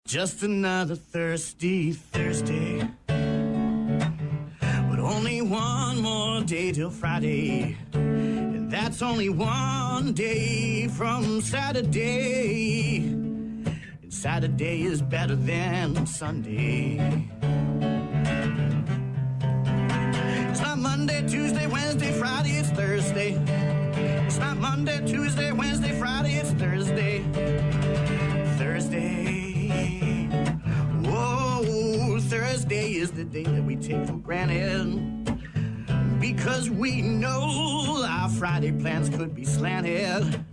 Just another thirsty Thursday, but only one more day till Friday, and that's only one day from Saturday, and Saturday is better than Sunday. It's not Monday, Tuesday, Wednesday, Friday, it's Thursday. It's not Monday, Tuesday, Wednesday, Friday, it's Thursday. Thursday. Whoa, Thursday is the day that we take for granted, because we know our Friday plans could be slanted.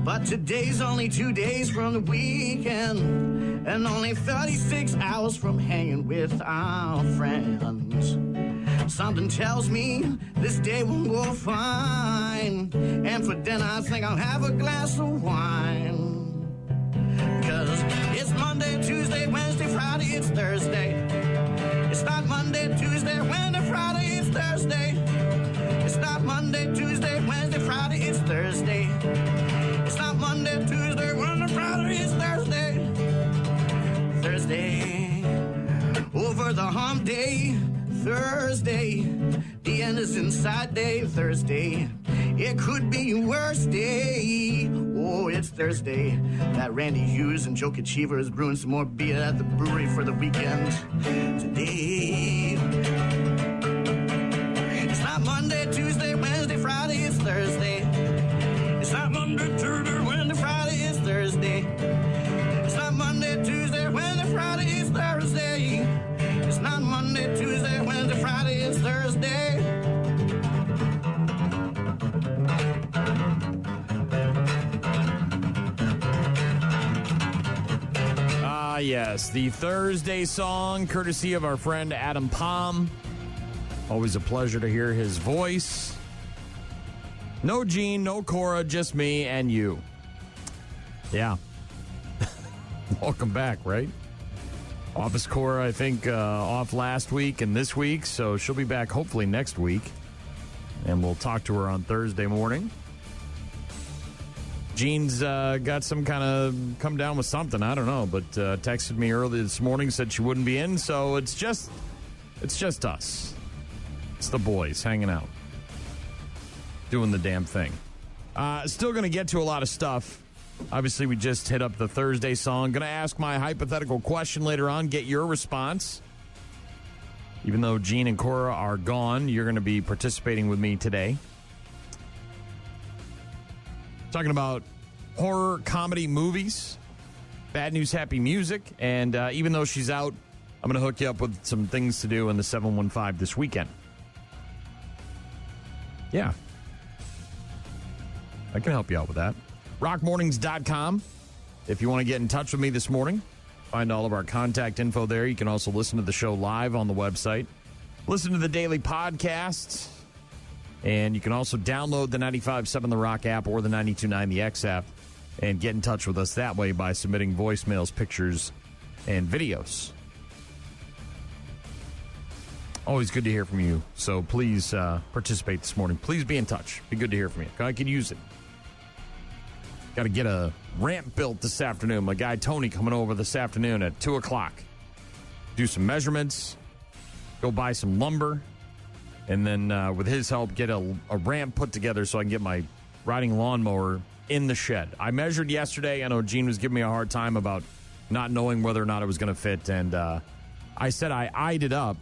But today's only 2 days from the weekend, and only 36 hours from hanging with our friends. Something tells me this day will go fine, and for dinner I think I'll have a glass of wine. Because it's Monday, Tuesday, Wednesday, Friday, it's Thursday. It's not Monday, Tuesday, Wednesday, Friday, it's Thursday. It's not Monday, Tuesday, Wednesday, Friday, it's Thursday. It's not Monday, Tuesday, Wednesday, Friday, it's Thursday. Thursday, over the hump day, Thursday, the end is inside day, Thursday. It could be worse day. Oh, it's Thursday. That Randy Hughes and Joe Kachiva is brewing some more beer at the brewery for the weekend today. It's not Monday, Tuesday, Wednesday, Friday, it's Thursday. It's not Monday, Tuesday, Wednesday, Friday, it's Thursday. It's not Monday, Tuesday, Wednesday, Friday, it's Thursday. It's not Monday, Tuesday, Wednesday, Friday, it's Thursday. Yes, the Thursday song, courtesy of our friend Adam Palm. Always a pleasure to hear his voice. No Gene, no Cora, just me and you. Yeah. Welcome back, right? Office Cora, I think, off last week and this week, so she'll be back hopefully next week. And we'll talk to her on Thursday morning. Jean's got some kind of come down with something, I don't know, but texted me early this morning, said she wouldn't be in, so it's just us. It's the boys hanging out, doing the damn thing. Still going to get to a lot of stuff. Obviously, we just hit up the Thursday song. Going to ask my hypothetical question later on, get your response. Even though Gene and Cora are gone, you're going to be participating with me today. Talking about horror comedy movies, bad news, happy music, and even though she's out, I'm going to hook you up with some things to do in the 715 this weekend. Yeah. I can help you out with that. rockmornings.com. If you want to get in touch with me this morning, find all of our contact info there. You can also listen to the show live on the website. Listen to the daily podcasts. And you can also download the 95.7 The Rock app or the 92.9 The X app and get in touch with us that way by submitting voicemails, pictures, and videos. Always good to hear from you. So please participate this morning. Please be in touch. Be good to hear from you. I could use it. Got to get a ramp built this afternoon. My guy Tony coming over this afternoon at 2 o'clock. Do some measurements. Go buy some lumber. And then with his help, get a ramp put together so I can get my riding lawnmower in the shed. I measured yesterday. I know Gene was giving me a hard time about not knowing whether or not it was going to fit. And I said I eyed it up,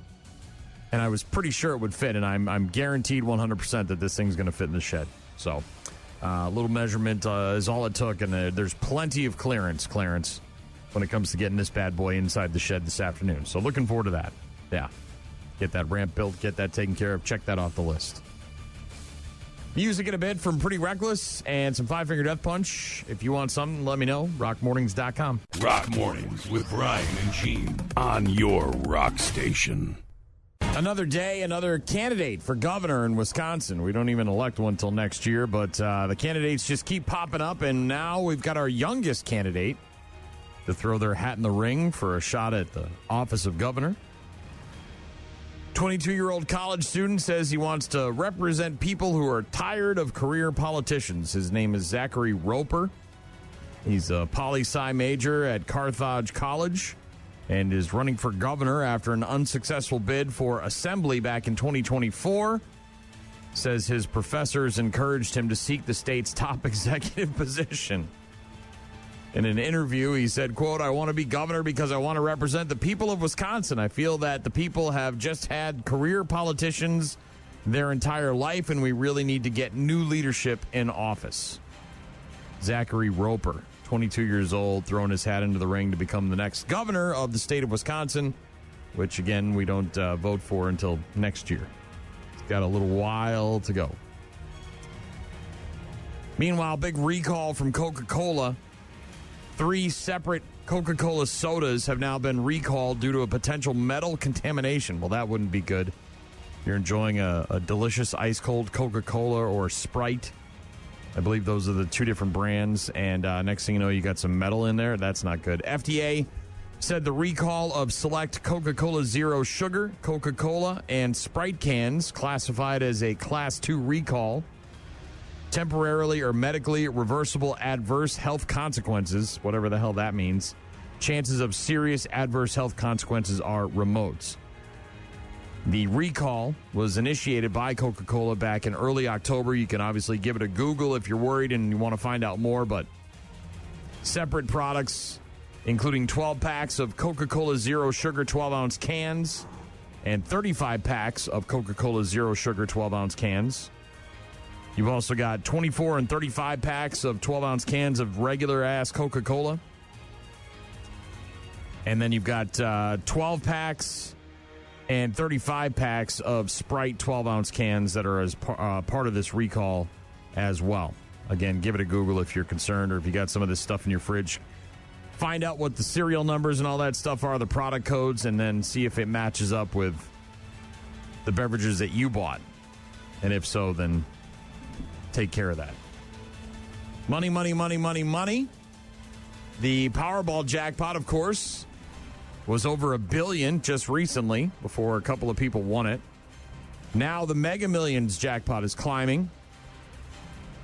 and I was pretty sure it would fit. And I'm guaranteed 100% that this thing's going to fit in the shed. So a little measurement is all it took. And there's plenty of clearance when it comes to getting this bad boy inside the shed this afternoon. So looking forward to that. Yeah. Get that ramp built, get that taken care of, check that off the list. Music in a bit from Pretty Reckless and some Five Finger Death Punch. If you want something, let me know. rockmornings.com. Rock Mornings with Brian and Gene on your rock station. Another day, another candidate for governor in Wisconsin. We don't even elect one until next year, but the candidates just keep popping up, and now we've got our youngest candidate to throw their hat in the ring for a shot at the office of governor. 22-year-old college student says he wants to represent people who are tired of career politicians. His name is Zachary Roper. He's a poli-sci major at Carthage College and is running for governor after an unsuccessful bid for assembly back in 2024. Says his professors encouraged him to seek the state's top executive position. In an interview, he said, quote, "I want to be governor because I want to represent the people of Wisconsin. I feel that the people have just had career politicians their entire life, and we really need to get new leadership in office." Zachary Roper, 22 years old, throwing his hat into the ring to become the next governor of the state of Wisconsin, which, again, we don't vote for until next year. It's got a little while to go. Meanwhile, big recall from Coca-Cola. 3 separate Coca-Cola sodas have now been recalled due to a potential metal contamination. Well, that wouldn't be good. You're enjoying a delicious ice-cold Coca-Cola or Sprite. I believe those are the 2 different brands. And next thing you know, you got some metal in there. That's not good. FDA said the recall of select Coca-Cola Zero Sugar, Coca-Cola, and Sprite cans classified as a Class 2 recall. Temporarily or medically reversible adverse health consequences, whatever the hell that means. Chances of serious adverse health consequences are remote. The recall was initiated by Coca-Cola back in early October. You can obviously give it a Google if you're worried and you want to find out more, but separate products, including 12 packs of Coca-Cola Zero Sugar 12-ounce cans and 35 packs of Coca-Cola Zero Sugar 12-ounce cans. You've also got 24 and 35 packs of 12-ounce cans of regular-ass Coca-Cola. And then you've got 12 packs and 35 packs of Sprite 12-ounce cans that are as part of this recall as well. Again, give it a Google if you're concerned or if you got some of this stuff in your fridge. Find out what the serial numbers and all that stuff are, the product codes, and then see if it matches up with the beverages that you bought. And if so, then take care of that. Money, money, money, money, money. The Powerball jackpot, of course, was over $1 billion just recently before a couple of people won it. Now the Mega Millions jackpot is climbing.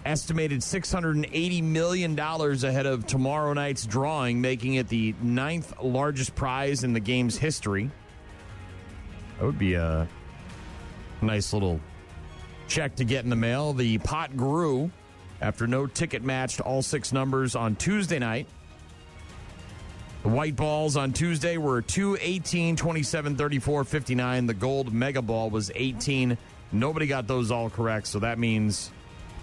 Estimated $680 million ahead of tomorrow night's drawing, making it the 9th largest prize in the game's history. That would be a nice little check to get in the mail. The pot grew after no ticket matched all 6 numbers on Tuesday night. The white balls on Tuesday were 2, 18, 27, 34, 59. The gold mega ball was 18. Nobody got those all correct, so that means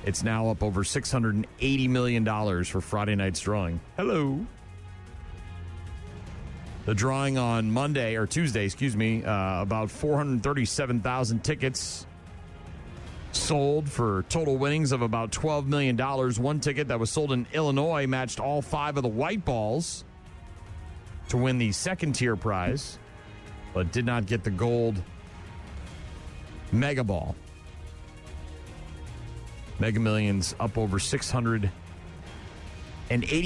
it's now up over $680 million for Friday night's drawing. Hello. The drawing on Monday, or Tuesday, about 437,000 tickets sold for total winnings of about $12 million. One ticket that was sold in Illinois matched all 5 of the white balls to win the second-tier prize, but did not get the gold mega ball. Mega Millions up over $680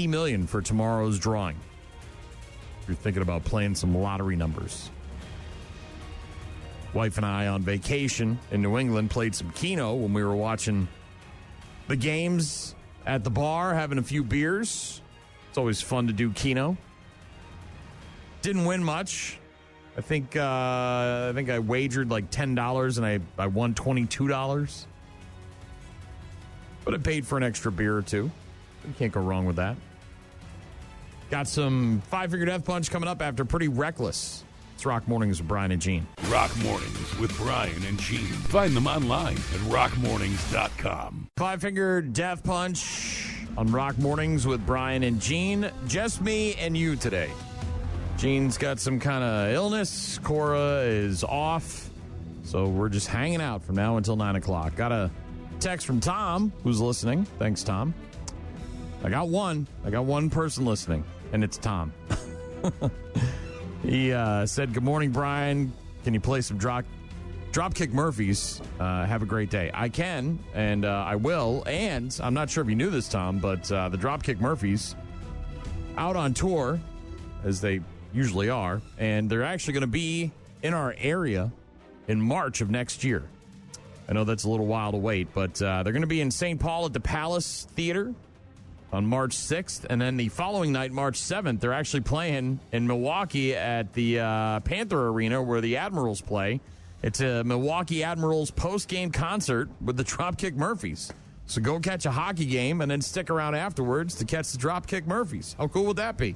million for tomorrow's drawing. If you're thinking about playing some lottery numbers. Wife and I on vacation in New England played some Keno when we were watching the games at the bar, having a few beers. It's always fun to do Keno. Didn't win much. I think I wagered like $10 and I won $22. But I paid for an extra beer or two. You can't go wrong with that. Got some five-finger death punch coming up after Pretty Reckless. It's Rock Mornings with Brian and Gene. Rock Mornings with Brian and Gene. Find them online at rockmornings.com. Five-finger death punch on Rock Mornings with Brian and Gene. Just me and you today. Gene's got some kind of illness. Cora is off. So we're just hanging out from now until 9 o'clock. Got a text from Tom, who's listening. Thanks, Tom. I got one person listening, and it's Tom. He said, "Good morning, Brian. Can you play some Dropkick Murphys? Have a great day." I can, and I will. And I'm not sure if you knew this, Tom, but the Dropkick Murphys out on tour, as they usually are, and they're actually going to be in our area in March of next year. I know that's a little while to wait, but they're going to be in St. Paul at the Palace Theater on March 6th. And then the following night, March 7th, they're actually playing in Milwaukee at the Panther Arena where the Admirals play. It's a Milwaukee Admirals post-game concert with the Dropkick Murphys. So go catch a hockey game and then stick around afterwards to catch the Dropkick Murphys. How cool would that be?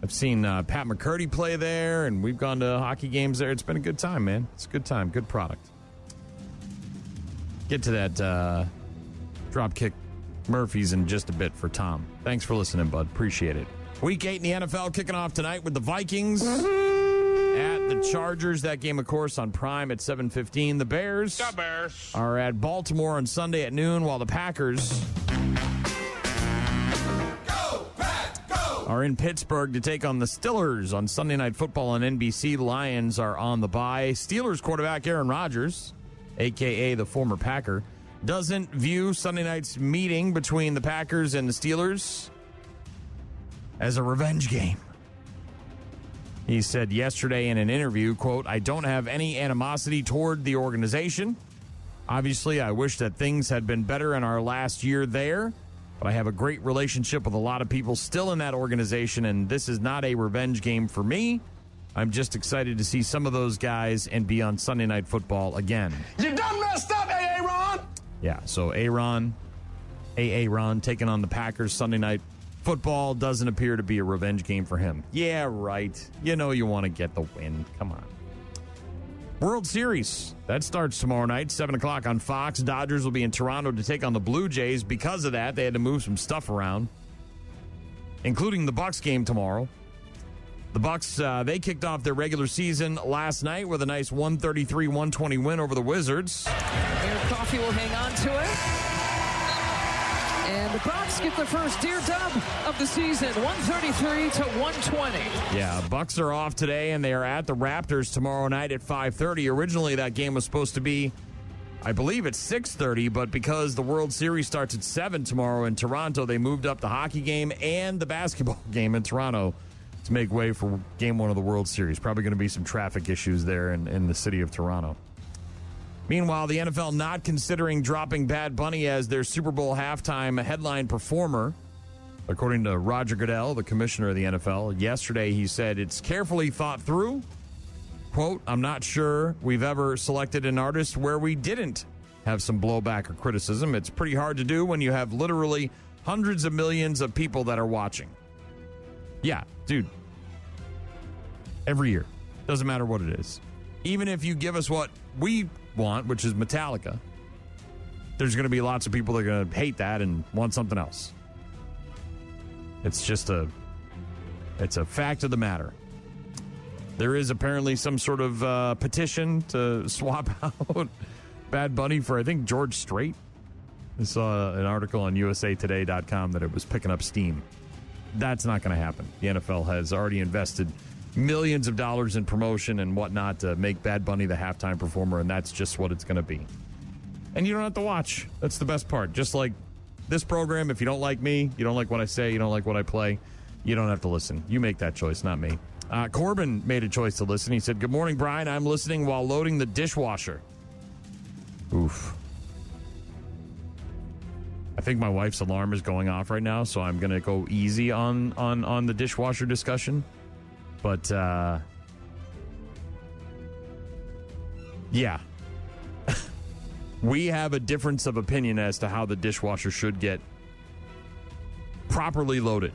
I've seen Pat McCurdy play there, and we've gone to hockey games there. It's been a good time, man. It's a good time. Good product. Get to that Dropkick Murphys in just a bit for Tom. Thanks for listening, bud. Appreciate it. Week 8 in the NFL kicking off tonight with the Vikings at the Chargers. That game, of course, on Prime at 7:15. The Bears are at Baltimore on Sunday at noon, while the Packers are in Pittsburgh to take on the Steelers on Sunday Night Football on NBC. Lions are on the bye. Steelers quarterback Aaron Rodgers, a.k.a. the former Packer, doesn't view Sunday night's meeting between the Packers and the Steelers as a revenge game. He said yesterday in an interview, quote, "I don't have any animosity toward the organization. Obviously, I wish that things had been better in our last year there, but I have a great relationship with a lot of people still in that organization, and this is not a revenge game for me. I'm just excited to see some of those guys and be on Sunday Night Football again." You done messed up, Aaron! Yeah, so Aaron taking on the Packers Sunday Night Football doesn't appear to be a revenge game for him. Yeah, right. You know you want to get the win. Come on. World Series. That starts tomorrow night, 7 o'clock on Fox. Dodgers will be in Toronto to take on the Blue Jays. Because of that, they had to move some stuff around, including the Bucks game tomorrow. The Bucks, they kicked off their regular season last night with a nice 133-120 win over the Wizards. Mayor Coffey will hang on to it. And the Bucks get the first deer dub of the season, 133-120. Yeah, Bucks are off today, and they are at the Raptors tomorrow night at 5:30. Originally, that game was supposed to be, I believe, at 6:30, but because the World Series starts at 7 tomorrow in Toronto, they moved up the hockey game and the basketball game in Toronto to make way for Game 1 of the World Series. Probably going to be some traffic issues there in the city of Toronto. Meanwhile, the NFL not considering dropping Bad Bunny as their Super Bowl halftime headline performer. According to Roger Goodell, the commissioner of the NFL, yesterday he said it's carefully thought through. Quote, "I'm not sure we've ever selected an artist where we didn't have some blowback or criticism. It's pretty hard to do when you have literally hundreds of millions of people that are watching." Yeah, dude. Every year. Doesn't matter what it is. Even if you give us what we want, which is Metallica, there's going to be lots of people that are going to hate that and want something else. It's just it's a fact of the matter. There is apparently some sort of petition to swap out Bad Bunny for, I think, George Strait. I saw an article on usatoday.com that it was picking up steam. That's not going to happen. The NFL has already invested millions of dollars in promotion and whatnot to make Bad Bunny the halftime performer, and that's just what it's going to be. And you don't have to watch. That's the best part. Just like this program, if you don't like me, you don't like what I say, you don't like what I play, you don't have to listen. You make that choice, not me. Corbin made a choice to listen. He said, "Good morning, Brian. I'm listening while loading the dishwasher." Oof. I think my wife's alarm is going off right now, so I'm going to go easy on the dishwasher discussion. But, yeah. We have a difference of opinion as to how the dishwasher should get properly loaded.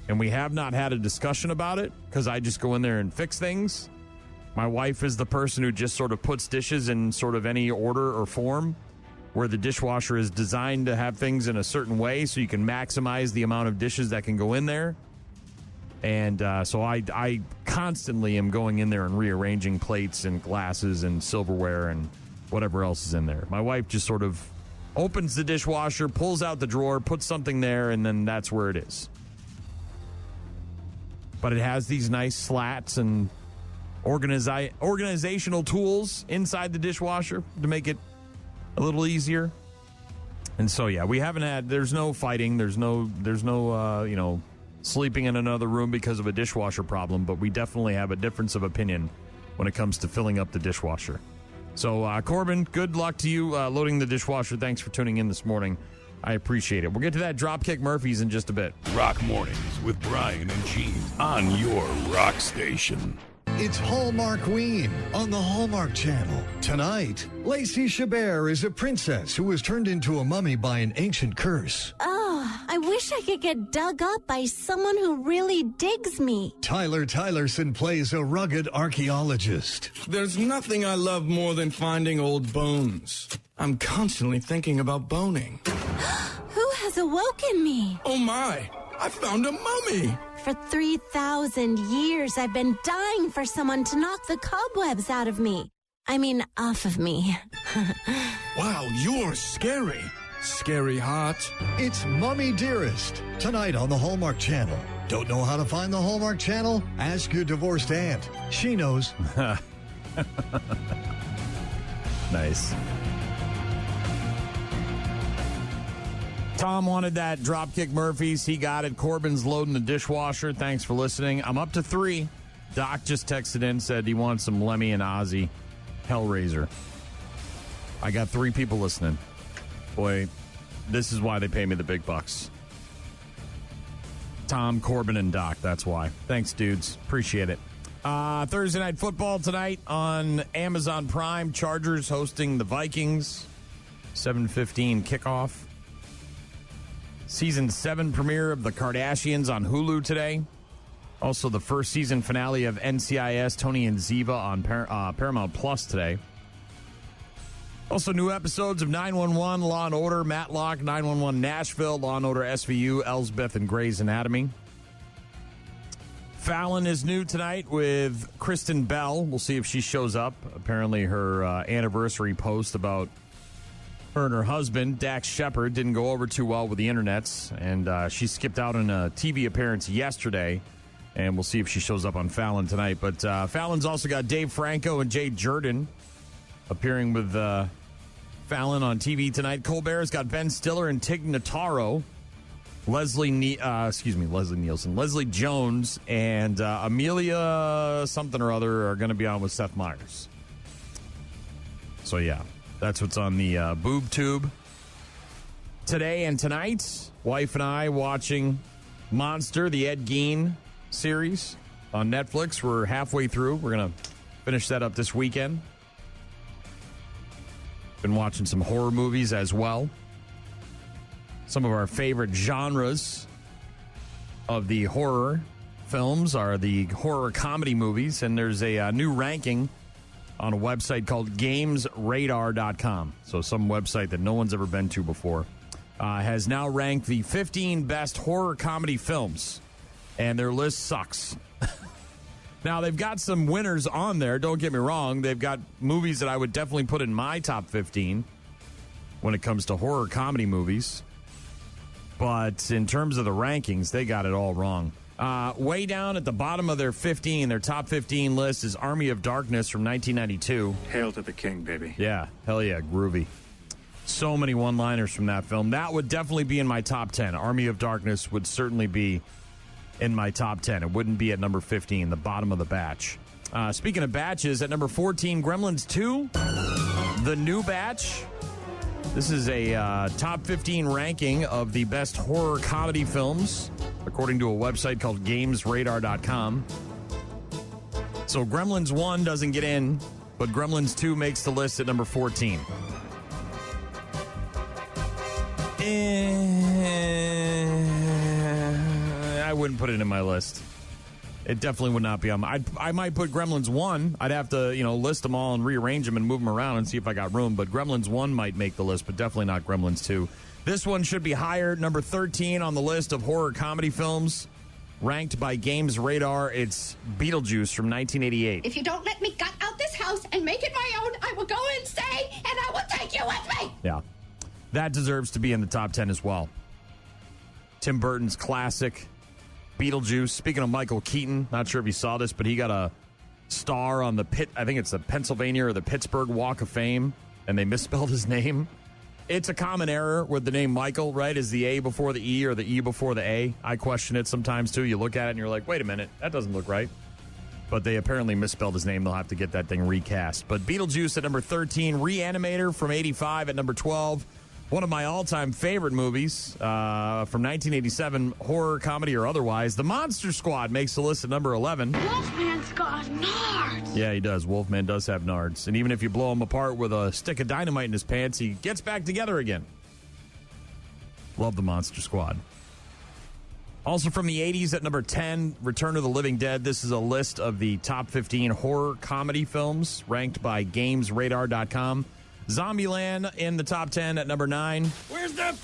And we have not had a discussion about it because I just go in there and fix things. My wife is the person who just sort of puts dishes in sort of any order or form, where the dishwasher is designed to have things in a certain way so you can maximize the amount of dishes that can go in there. And so I constantly am going in there and rearranging plates and glasses and silverware and whatever else is in there. My wife just sort of opens the dishwasher, pulls out the drawer, puts something there, and then that's where it is. But it has these nice slats and organizational tools inside the dishwasher to make it a little easier. And so, yeah, we haven't had, there's no fighting. There's no sleeping in another room because of a dishwasher problem, but we definitely have a difference of opinion when it comes to filling up the dishwasher. So, Corbin, good luck to you loading the dishwasher. Thanks for tuning in this morning I appreciate it. We'll get to that Dropkick Murphys in just a bit. Rock Mornings with Brian and Gene on your rock station. It's Hallmarkween on the Hallmark Channel. Tonight, Lacey Chabert is a princess who was turned into a mummy by an ancient curse. Oh, I wish I could get dug up by someone who really digs me. Tyler Tylerson plays a rugged archaeologist. There's nothing I love more than finding old bones. I'm constantly thinking about boning. Who has awoken me? Oh my, I found a mummy. For 3,000 years, I've been dying for someone to knock the cobwebs out of me. I mean, off of me. Wow, you're scary. Scary hot. It's Mummy Dearest, tonight on the Hallmark Channel. Don't know how to find the Hallmark Channel? Ask your divorced aunt. She knows. Nice. Tom wanted that Dropkick Murphys. He got it. Corbin's loading the dishwasher. Thanks for listening. I'm up to 3. Doc just texted in, said he wants some Lemmy and Ozzy Hellraiser. I got 3 people listening. Boy, this is why they pay me the big bucks. Tom, Corbin, and Doc. That's why. Thanks, dudes. Appreciate it. Thursday Night Football tonight on Amazon Prime. Chargers hosting the Vikings. 7:15 kickoff. Season 7 premiere of The Kardashians on Hulu today. Also, the first season finale of NCIS Tony and Ziva on Paramount Plus today. Also, new episodes of 911, Law & Order, Matlock, 911 Nashville, Law & Order SVU, Elsbeth, and Grey's Anatomy. Fallon is new tonight with Kristen Bell. We'll see if she shows up. Apparently, her anniversary post about her and her husband, Dax Shepard, didn't go over too well with the internets, and she skipped out on a TV appearance yesterday, and we'll see if she shows up on Fallon tonight. But Fallon's also got Dave Franco and Jay Jordan appearing with Fallon on TV tonight. Colbert's got Ben Stiller and Tig Notaro. Leslie Nielsen, Leslie Jones, and Amelia something or other are going to be on with Seth Meyers. So, yeah. That's what's on the boob tube. Today and tonight, wife and I watching Monster, the Ed Gein series on Netflix. We're halfway through. We're going to finish that up this weekend. Been watching some horror movies as well. Some of our favorite genres of the horror films are the horror comedy movies, and there's a new ranking on a website called GamesRadar.com. So some website that no one's ever been to before. Has now ranked the 15 best horror comedy films. And their list sucks. Now, they've got some winners on there. Don't get me wrong. They've got movies that I would definitely put in my top 15 when it comes to horror comedy movies. But in terms of the rankings, they got it all wrong. Way down at the bottom of their top 15 list is Army of Darkness from 1992. Hail to the king, baby. Yeah, hell yeah, groovy. So many one-liners from that film. That would definitely be in my top 10. Army of Darkness would certainly be in my top 10. It wouldn't be at number 15, the bottom of the batch. Speaking of batches, at number 14, Gremlins 2, The New Batch. This is a top 15 ranking of the best horror comedy films, according to a website called GamesRadar.com. So Gremlins 1 doesn't get in, but Gremlins 2 makes the list at number 14. I wouldn't put it in my list. It definitely would not be on. I might put Gremlins 1. I'd have to, list them all and rearrange them and move them around and see if I got room. But Gremlins 1 might make the list, but definitely not Gremlins 2. This one should be higher. Number 13 on the list of horror comedy films, ranked by Games Radar. It's Beetlejuice from 1988. If you don't let me gut out this house and make it my own, I will go insane and I will take you with me. Yeah. That deserves to be in the top 10 as well. Tim Burton's classic, Beetlejuice. Speaking of Michael Keaton, not sure if you saw this, but he got a star on I think it's the Pennsylvania or the Pittsburgh Walk of Fame, and they misspelled his name. It's a common error with the name Michael, right? Is the A before the E or the E before the A? I question it sometimes, too. You look at it and you're like, wait a minute, that doesn't look right. But they apparently misspelled his name. They'll have to get that thing recast. But Beetlejuice at number 13, Reanimator from 85 at number 12, One of my all-time favorite movies from 1987, horror, comedy, or otherwise, The Monster Squad makes the list at number 11. Wolfman's got nards. Yeah, he does. Wolfman does have nards. And even if you blow him apart with a stick of dynamite in his pants, he gets back together again. Love The Monster Squad. Also from the 80s at number 10, Return of the Living Dead. This is a list of the top 15 horror comedy films ranked by GamesRadar.com. Zombieland in the top 10 at number 9. Where's the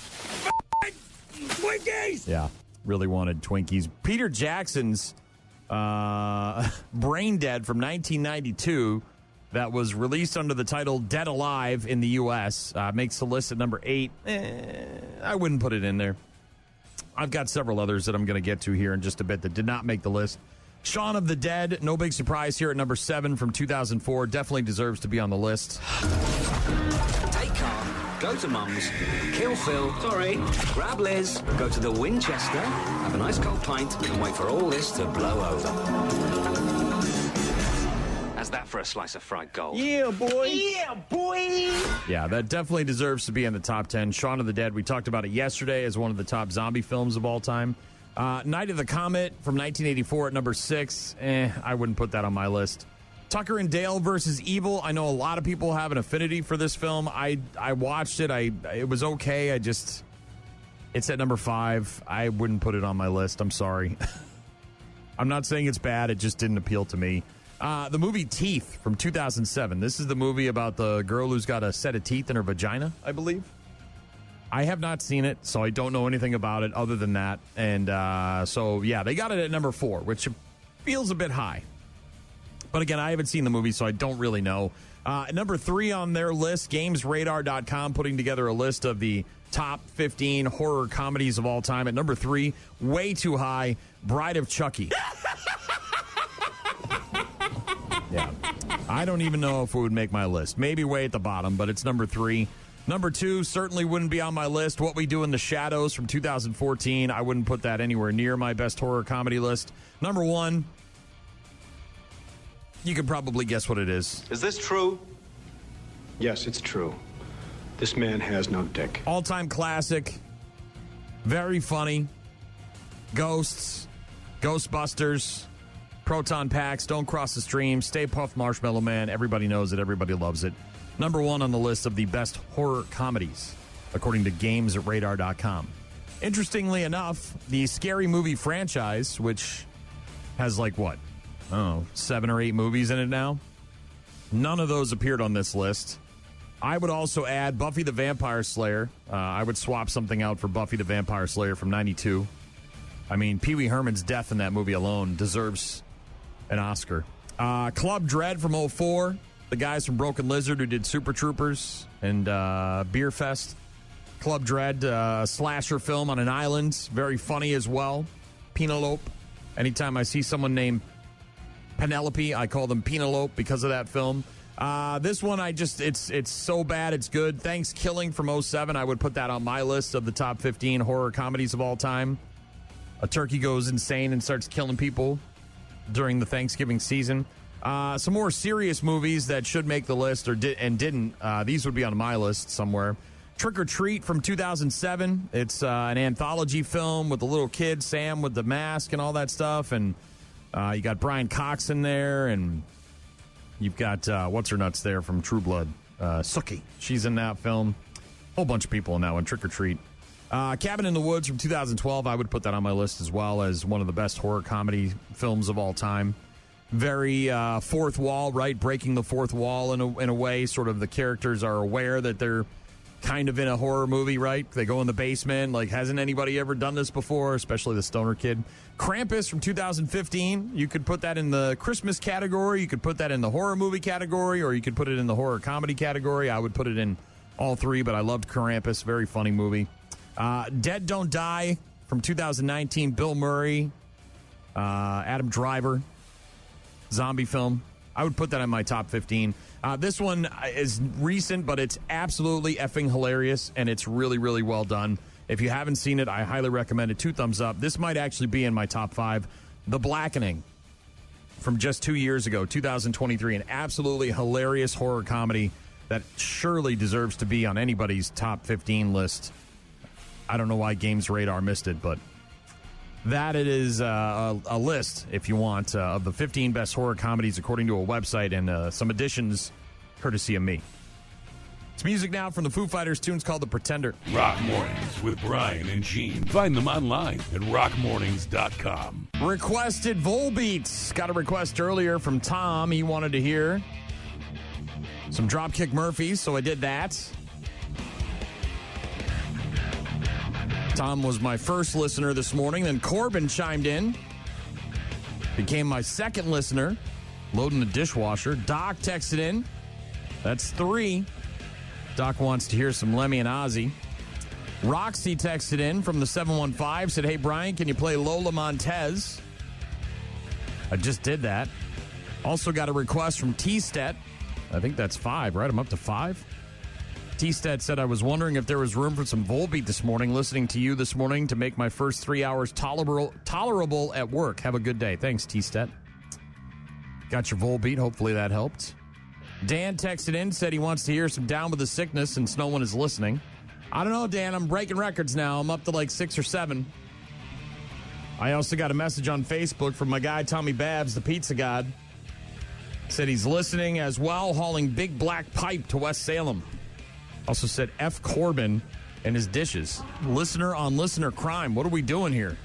Twinkies? Yeah, really wanted Twinkies. Peter Jackson's Brain Dead from 1992 that was released under the title Dead Alive in the U.S. Makes the list at number 8. I wouldn't put it in there. I've got several others that I'm going to get to here in just a bit that did not make the list. Shaun of the Dead, no big surprise here at number 7 from 2004. Definitely deserves to be on the list. Take car, go to Mum's, kill Phil, grab Liz, go to the Winchester, have a nice cold pint, and wait for all this to blow over. How's that for a slice of fried gold? Yeah, boy. Yeah, boy. Yeah, that definitely deserves to be in the top 10. Shaun of the Dead, we talked about it yesterday as one of the top zombie films of all time. Night of the Comet from 1984 at number 6. I wouldn't put that on my list. Tucker and Dale versus Evil. I know a lot of people have an affinity for this film. I watched it. It was okay. It's at number 5. I wouldn't put it on my list. I'm sorry. I'm not saying it's bad. It just didn't appeal to me. The movie Teeth from 2007. This is the movie about the girl who's got a set of teeth in her vagina, I believe. I have not seen it, so I don't know anything about it other than that. And so, yeah, they got it at number 4, which feels a bit high. But again, I haven't seen the movie, so I don't really know. Number 3 on their list, GamesRadar.com putting together a list of the top 15 horror comedies of all time. At number 3, way too high, Bride of Chucky. Yeah, I don't even know if it would make my list. Maybe way at the bottom, but it's number 3. Number 2 certainly wouldn't be on my list. What We Do in the Shadows from 2014. I wouldn't put that anywhere near my best horror comedy list. Number 1, you can probably guess what it is. Is this true? Yes, it's true. This man has no dick. All-time classic. Very funny. Ghosts. Ghostbusters. Proton Packs. Don't Cross the Stream. Stay Puft Marshmallow Man. Everybody knows it. Everybody loves it. Number 1 on the list of the best horror comedies, according to GamesRadar.com. Interestingly enough, the Scary Movie franchise, which has 7 or 8 movies in it now, none of those appeared on this list. I would also add Buffy the Vampire Slayer. I would swap something out for Buffy the Vampire Slayer from 92. I mean, Pee Wee Herman's death in that movie alone deserves an Oscar. Club Dread from 2004. The guys from Broken Lizard who did Super Troopers and Beer Fest. Club Dread, slasher film on an island. Very funny as well. Penelope. Anytime I see someone named Penelope, I call them Penelope because of that film. This one, it's so bad, it's good. Thanksgiving from 2007, I would put that on my list of the top 15 horror comedies of all time. A turkey goes insane and starts killing people during the Thanksgiving season. Some more serious movies that should make the list and didn't. These would be on my list somewhere. Trick or Treat from 2007. It's an anthology film with the little kid, Sam, with the mask and all that stuff. And you got Brian Cox in there. And you've got, what's-her-nuts there from True Blood. Sookie. She's in that film. Whole bunch of people in that one. Trick or Treat. Cabin in the Woods from 2012. I would put that on my list as well as one of the best horror comedy films of all time. Very fourth wall, right? Breaking the fourth wall in a way. Sort of the characters are aware that they're kind of in a horror movie, right? They go in the basement. Hasn't anybody ever done this before? Especially the stoner kid. Krampus from 2015. You could put that in the Christmas category. You could put that in the horror movie category, or you could put it in the horror comedy category. I would put it in all 3, but I loved Krampus. Very funny movie. Dead Don't Die from 2019. Bill Murray, Adam Driver. Zombie film. I would put that in my top 15. This one is recent, but it's absolutely effing hilarious, and it's really, really well done. If you haven't seen it, I highly recommend it. 2 thumbs up. This might actually be in my top 5. The Blackening from just 2 years ago, 2023. An absolutely hilarious horror comedy that surely deserves to be on anybody's top 15 list. I don't know why Games Radar missed it, but that it is a list, if you want, of the 15 best horror comedies according to a website, and some additions courtesy of me. It's music now from the Foo Fighters. Tune's called The Pretender. Rock Mornings with Brian and Gene. Find them online at rockmornings.com. Requested Volbeats. Got a request earlier from Tom. He wanted to hear some Dropkick Murphys, so I did that. Tom was my first listener this morning. Then Corbin chimed in. Became my second listener. Loading the dishwasher. Doc texted in. That's 3. Doc wants to hear some Lemmy and Ozzy. Roxy texted in from the 715. Said, hey, Brian, can you play Lola Montez? I just did that. Also got a request from T-Stet. I think that's 5, right? I'm up to 5. T-Stet said, I was wondering if there was room for some Volbeat this morning, listening to you this morning to make my first 3 hours tolerable at work. Have a good day. Thanks, T-Stet. Got your Volbeat. Hopefully that helped. Dan texted in, said he wants to hear some Down with the Sickness since no one is listening. I don't know, Dan. I'm breaking records now. I'm up to like 6 or 7. I also got a message on Facebook from my guy, Tommy Babs, the pizza god. Said he's listening as well, hauling big black pipe to West Salem. Also said F. Corbin and his dishes. Listener on listener crime. What are we doing here?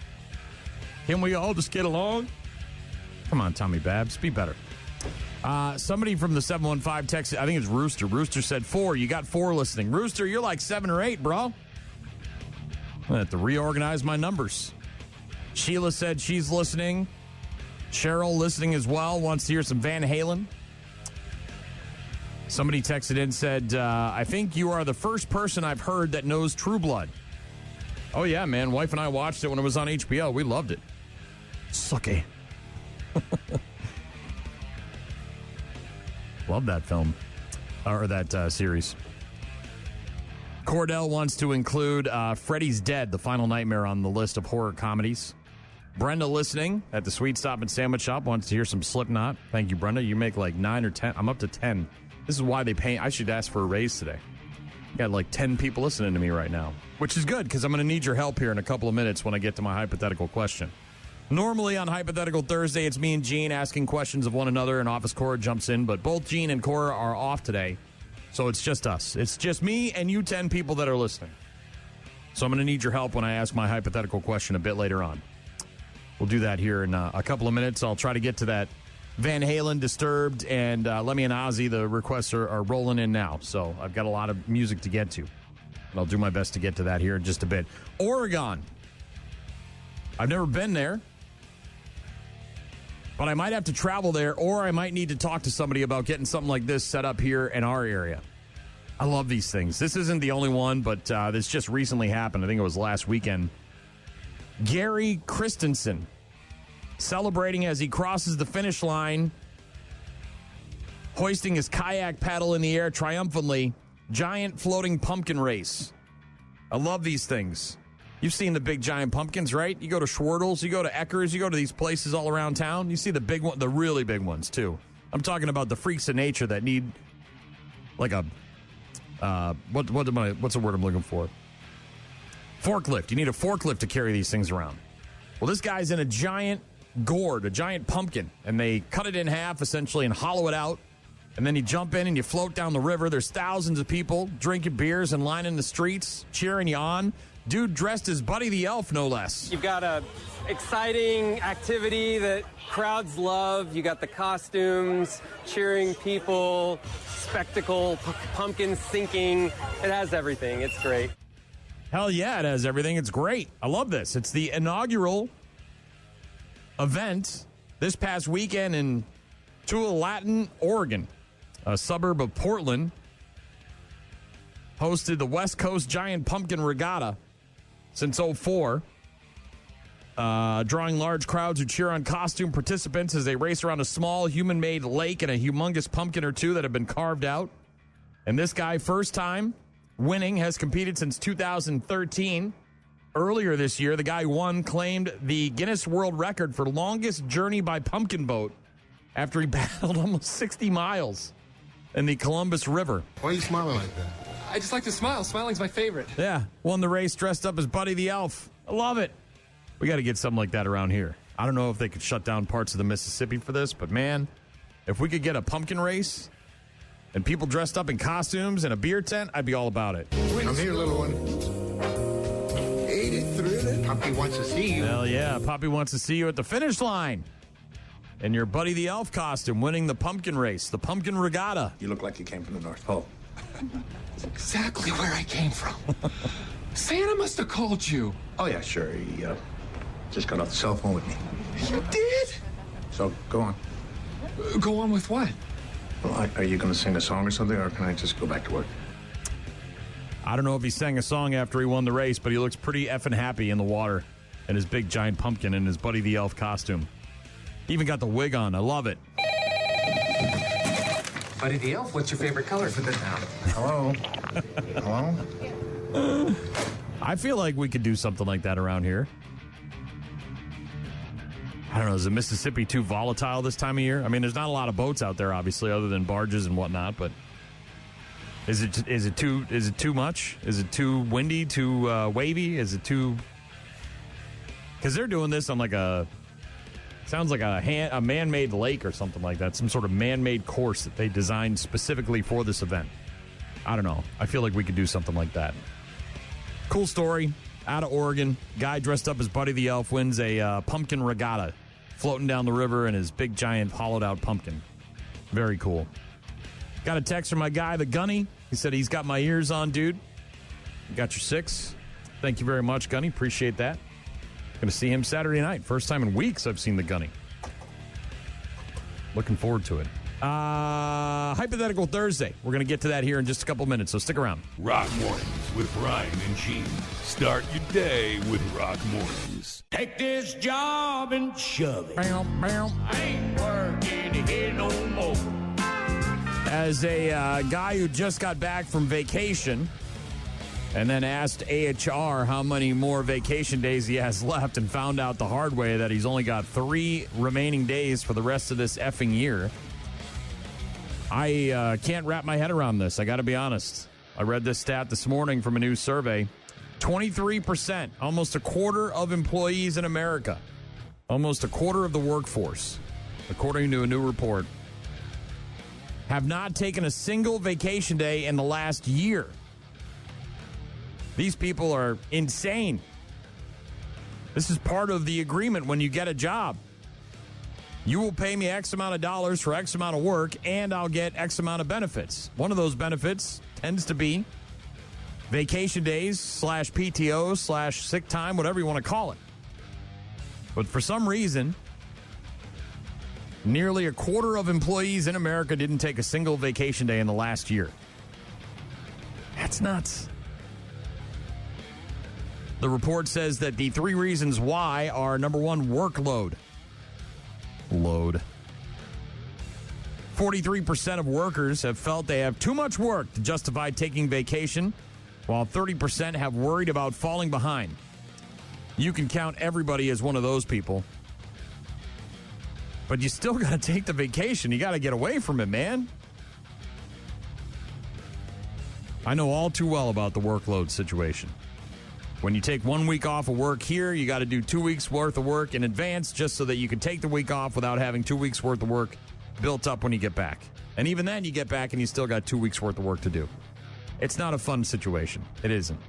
Can we all just get along? Come on, Tommy Babs. Be better. Somebody from the 715 texted, I think it's Rooster. Rooster said 4. You got 4 listening. Rooster, you're like 7 or 8, bro. I have to reorganize my numbers. Sheila said she's listening. Cheryl listening as well. Wants to hear some Van Halen. Somebody texted in, said, I think you are the first person I've heard that knows True Blood. Oh, yeah, man. Wife and I watched it when it was on HBO. We loved it. Sucky. Love that film. Or that series. Cordell wants to include Freddy's Dead, The Final Nightmare, on the list of horror comedies. Brenda listening at the Sweet Stop and Sandwich Shop wants to hear some Slipknot. Thank you, Brenda. You make like 9 or 10. I'm up to 10. This is why they pay. I should ask for a raise today. Got like 10 people listening to me right now, which is good because I'm going to need your help here in a couple of minutes when I get to my hypothetical question. Normally on Hypothetical Thursday, it's me and Gene asking questions of one another, and Office Cora jumps in, but both Gene and Cora are off today, so it's just us. It's just me and you 10 people that are listening. So I'm going to need your help when I ask my hypothetical question a bit later on. We'll do that here in a couple of minutes. I'll try to get to that Van Halen, Disturbed, and Lemmy and Ozzy. The requests are rolling in now, so I've got a lot of music to get to. And I'll do my best to get to that here in just a bit. Oregon. I've never been there, but I might have to travel there, or I might need to talk to somebody about getting something like this set up here in our area. I love these things. This isn't the only one, but this just recently happened. I think it was last weekend. Gary Christensen celebrating as he crosses the finish line, hoisting his kayak paddle in the air triumphantly. Giant floating pumpkin race. I love these things. You've seen the big giant pumpkins, right? You go to Schwartles, you go to Eckers, you go to these places all around town. You see the big one, the really big ones too. I'm talking about the freaks of nature that need like a what's the word I'm looking for? Forklift. You need a forklift to carry these things around. Well, this guy's in a giant gourd, a giant pumpkin, and they cut it in half essentially and hollow it out. And then you jump in and you float down the river. There's thousands of people drinking beers and lining the streets, cheering you on. Dude dressed as Buddy the Elf, no less. You've got a exciting activity that crowds love. You got the costumes, cheering people, spectacle, pumpkins sinking. It has everything. It's great. Hell yeah, it has everything. It's great. I love this. It's the inaugural event this past weekend in Tualatin, Oregon, a suburb of Portland. Hosted the West Coast Giant Pumpkin Regatta since 2004. Drawing large crowds who cheer on costume participants as they race around a small human-made lake and a humongous pumpkin or two that have been carved out. And this guy, first time winning, has competed since 2013. Earlier this year, the guy who won claimed the Guinness World Record for longest journey by pumpkin boat after he paddled almost 60 miles. in the Columbus River. Why are you smiling like that? I just like to smile. Smiling's my favorite. Yeah, won the race dressed up as Buddy the Elf. I love it. We got to get something like that around here. I don't know if they could shut down parts of the Mississippi for this, but man, if we could get a pumpkin race and people dressed up in costumes and a beer tent, I'd be all about it. I'm here, little one. Ain't it thrilling? Poppy wants to see you. Hell yeah, Poppy wants to see you at the finish line. In your Buddy the Elf costume, winning the pumpkin race, the pumpkin regatta. You look like you came from the North Pole. That's exactly where I came from. Santa must have called you. Oh, yeah, sure. He just got off the cell phone with me. You did? So, go on. Go on with what? Well, are you going to sing a song or something, or can I just go back to work? I don't know if he sang a song after he won the race, but he looks pretty effing happy in the water in his big giant pumpkin and his Buddy the Elf costume. He even got the wig on. I love it. Buddy the Elf, what's your favorite color for the town? Hello? Hello? I feel like we could do something like that around here. I don't know. Is the Mississippi too volatile this time of year? I mean, there's not a lot of boats out there, obviously, other than barges and whatnot. But is it too much? Is it too windy? Too wavy? Is it too? Because they're doing this on like sounds like a man-made lake or something like that. Some sort of man-made course that they designed specifically for this event. I don't know. I feel like we could do something like that. Cool story. Out of Oregon, guy dressed up as Buddy the Elf wins a pumpkin regatta, floating down the river in his big, giant, hollowed-out pumpkin. Very cool. Got a text from my guy, the Gunny. He said he's got my ears on, dude. You got your 6. Thank you very much, Gunny. Appreciate that. Going to see him Saturday night. First time in weeks I've seen the Gunny. Looking forward to it. Hypothetical Thursday. We're going to get to that here in just a couple minutes, so stick around. Rock Mornings with Brian and Gene. Start your day with Rock Mornings. Take this job and shove it. I ain't working here no more. As a guy who just got back from vacation and then asked AHR how many more vacation days he has left and found out the hard way that he's only got 3 remaining days for the rest of this effing year, I can't wrap my head around this. I got to be honest. I read this stat this morning from a new survey. 23%, almost a quarter of employees in America, almost a quarter of the workforce, according to a new report, have not taken a single vacation day in the last year. These people are insane. This is part of the agreement when you get a job. You will pay me X amount of dollars for X amount of work, and I'll get X amount of benefits. One of those benefits tends to be vacation days / PTO / sick time, whatever you want to call it. But for some reason, nearly a quarter of employees in America didn't take a single vacation day in the last year. That's nuts. The report says that the 3 reasons why are, number 1, workload. 43% of workers have felt they have too much work to justify taking vacation, while 30% have worried about falling behind. You can count everybody as one of those people. But you still got to take the vacation. You got to get away from it, man. I know all too well about the workload situation. When you take 1 week off of work here, you got to do 2 weeks worth of work in advance just so that you can take the week off without having 2 weeks worth of work built up when you get back. And even then, you get back and you still got 2 weeks worth of work to do. It's not a fun situation. It isn't.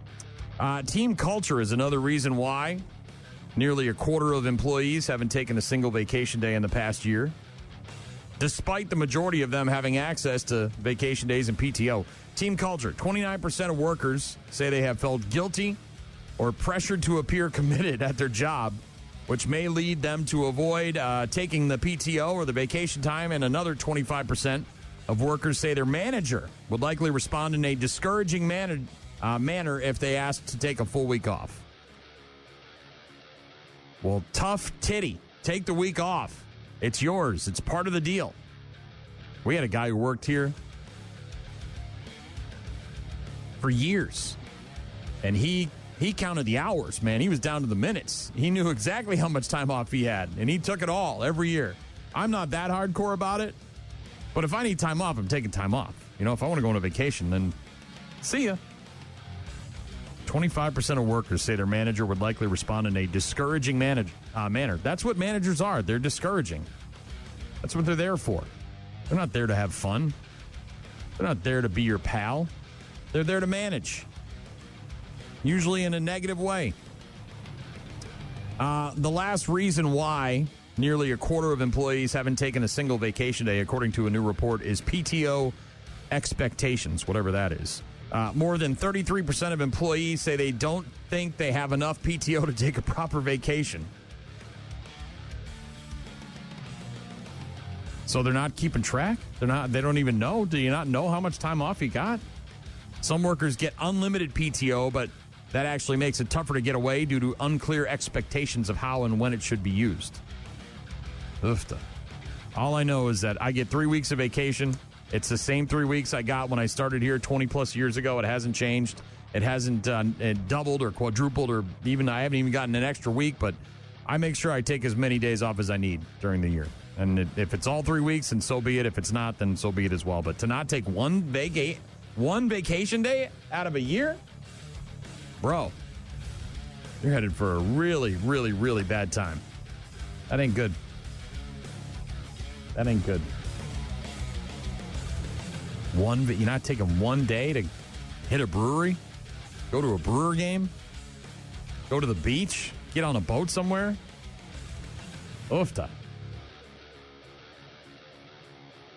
Team culture is another reason why nearly a quarter of employees haven't taken a single vacation day in the past year, despite the majority of them having access to vacation days and PTO. Team culture, 29% of workers say they have felt guilty or pressured to appear committed at their job, which may lead them to avoid taking the PTO or the vacation time. And another 25% of workers say their manager would likely respond in a discouraging manner if they asked to take a full week off. Well, tough titty. Take the week off. It's yours. It's part of the deal. We had a guy who worked here for years, and he counted the hours, man. He was down to the minutes. He knew exactly how much time off he had, and he took it all every year. I'm not that hardcore about it, But if I need time off, I'm taking time off. You know, if I want to go on a vacation, then see ya. 25% of workers say their manager would likely respond in a discouraging manner. That's what managers are. They're discouraging. That's what they're there for. They're not there to have fun. They're not there to be your pal. They're there to manage. Usually in a negative way. The last reason why nearly a quarter of employees haven't taken a single vacation day, according to a new report, is PTO expectations, whatever that is. More than 33% of employees say they don't think they have enough PTO to take a proper vacation. So they're not keeping track? They don't even know? Do you not know how much time off you got? Some workers get unlimited PTO, but that actually makes it tougher to get away due to unclear expectations of how and when it should be used. Oofta. All I know is that I get 3 weeks of vacation. It's the same 3 weeks I got when I started here 20-plus years ago. It hasn't changed. It hasn't doubled or quadrupled, or even I haven't even gotten an extra week, but I make sure I take as many days off as I need during the year. And if it's all 3 weeks, then so be it. If it's not, then so be it as well. But to not take one vacation day out of a year? Bro, you're headed for a really, really, really bad time. That ain't good. That ain't good. You're not taking one day to hit a brewery? Go to a brewer game? Go to the beach? Get on a boat somewhere? Oofta.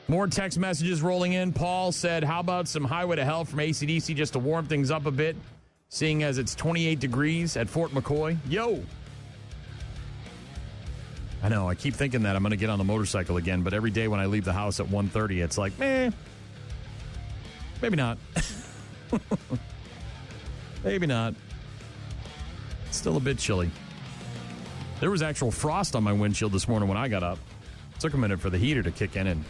More text messages rolling in. Paul said, how about some Highway to Hell from AC/DC just to warm things up a bit, seeing as it's 28 degrees at Fort McCoy? Yo! I know, I keep thinking that I'm going to get on the motorcycle again, but every day when I leave the house at 1:30, it's like, maybe not. Maybe not. It's still a bit chilly. There was actual frost on my windshield this morning when I got up. It took a minute for the heater to kick in and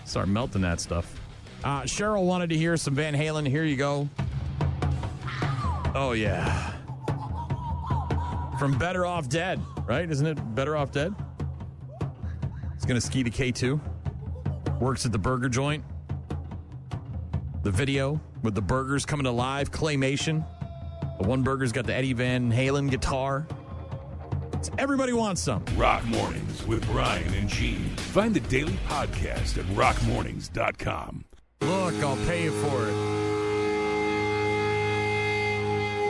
start melting that stuff. Cheryl wanted to hear some Van Halen. Here you go. Oh, yeah. From Better Off Dead, right? Isn't it Better Off Dead? He's going to ski to K2. Works at the burger joint. The video with the burgers coming to life. Claymation. The one burger's got the Eddie Van Halen guitar. Everybody wants some. Rock Mornings with Brian and Gene. Find the daily podcast at rockmornings.com. Look, I'll pay you for it.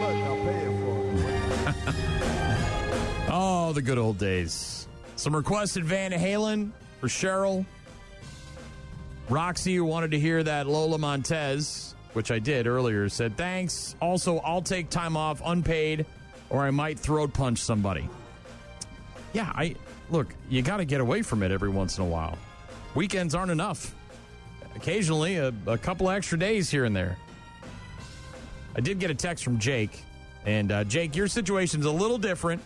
Look, I'll pay you for it. Oh, the good old days. Some requested Van Halen for Cheryl. Roxy, who wanted to hear that Lola Montez, which I did earlier, said, thanks. Also, I'll take time off unpaid, or I might throat punch somebody. Yeah, look, you got to get away from it every once in a while. Weekends aren't enough. Occasionally, a couple extra days here and there. I did get a text from Jake. And, Jake, your situation's a little different.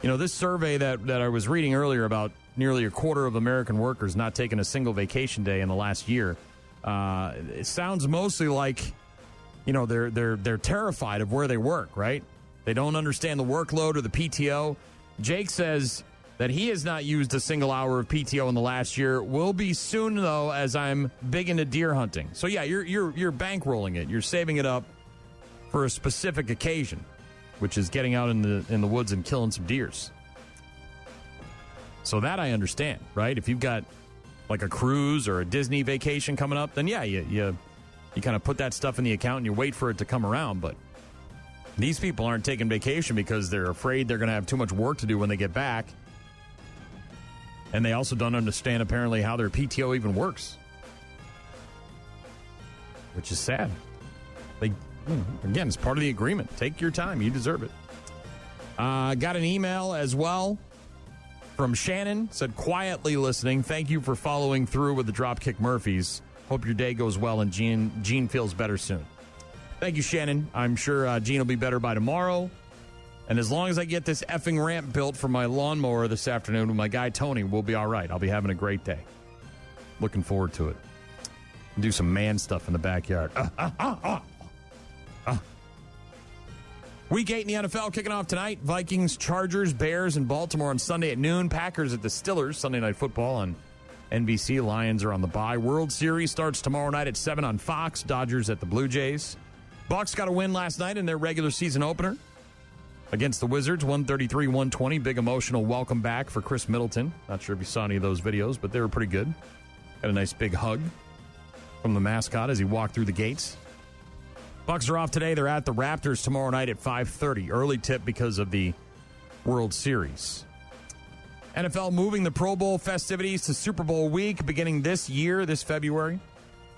You know, this survey that I was reading earlier about nearly a quarter of American workers not taking a single vacation day in the last year, it sounds mostly like, you know, they're terrified of where they work, right? They don't understand the workload or the PTO. Jake says that he has not used a single hour of PTO in the last year. Will be soon, though, as I'm big into deer hunting. So, yeah, you're bankrolling it. You're saving it up for a specific occasion, which is getting out in the woods and killing some deers. So that I understand, right? If you've got like a cruise or a Disney vacation coming up, then, yeah, you kind of put that stuff in the account and you wait for it to come around, but these people aren't taking vacation because they're afraid they're going to have too much work to do when they get back. And they also don't understand, apparently, how their PTO even works. Which is sad. Again, it's part of the agreement. Take your time. You deserve it. Got an email as well from Shannon. Said, quietly listening. Thank you for following through with the Dropkick Murphys. Hope your day goes well and Gene feels better soon. Thank you, Shannon. I'm sure Gene will be better by tomorrow. And as long as I get this effing ramp built for my lawnmower this afternoon with my guy Tony, we'll be all right. I'll be having a great day. Looking forward to it. Do some man stuff in the backyard. Week 8 in the NFL kicking off tonight. Vikings, Chargers, Bears, and Baltimore on Sunday at noon. Packers at the Steelers, Sunday Night Football on NBC. Lions are on the bye. World Series starts tomorrow night at 7 on Fox. Dodgers at the Blue Jays. Bucks got a win last night in their regular season opener against the Wizards, 133-120. Big emotional welcome back for Chris Middleton. Not sure if you saw any of those videos, but they were pretty good. Got a nice big hug from the mascot as he walked through the gates. Bucks are off today. They're at the Raptors tomorrow night at 5:30. Early tip because of the World Series. NFL moving the Pro Bowl festivities to Super Bowl week beginning this year, this February.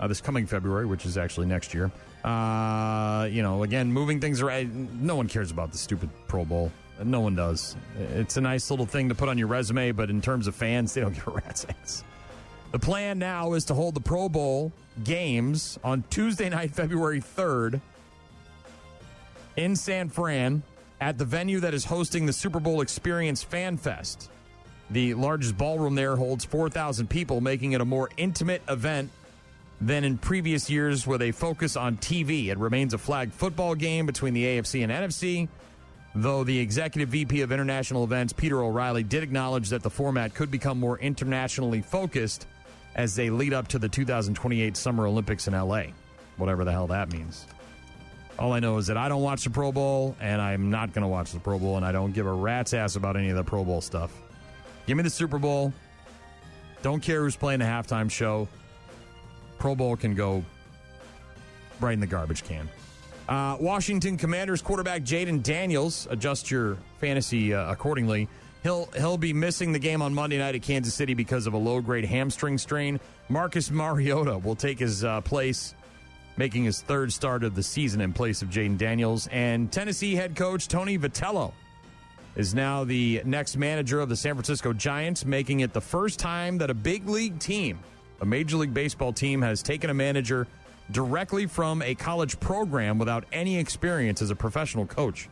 This coming February, which is actually next year. Again, moving things around. No one cares about the stupid Pro Bowl. No one does. It's a nice little thing to put on your resume, but in terms of fans, they don't give a rat's ass. The plan now is to hold the Pro Bowl games on Tuesday night, February 3rd in San Fran at the venue that is hosting the Super Bowl Experience Fan Fest. The largest ballroom there holds 4,000 people, making it a more intimate event than in previous years where they focus on TV. It remains a flag football game between the AFC and NFC, though the Executive VP of International Events, Peter O'Reilly, did acknowledge that the format could become more internationally focused as they lead up to the 2028 Summer Olympics in L.A., whatever the hell that means. All I know is that I don't watch the Pro Bowl, and I'm not going to watch the Pro Bowl, and I don't give a rat's ass about any of the Pro Bowl stuff. Give me the Super Bowl. Don't care who's playing the halftime show. Pro Bowl can go right in the garbage can. Washington Commanders quarterback Jaden Daniels, adjust your fantasy accordingly. He'll be missing the game on Monday night at Kansas City because of a low-grade hamstring strain. Marcus Mariota will take his place, making his third start of the season in place of Jaden Daniels. And Tennessee head coach Tony Vitello is now the next manager of the San Francisco Giants, making it the first time that a big league team, a Major League Baseball team, has taken a manager directly from a college program without any experience as a professional coach.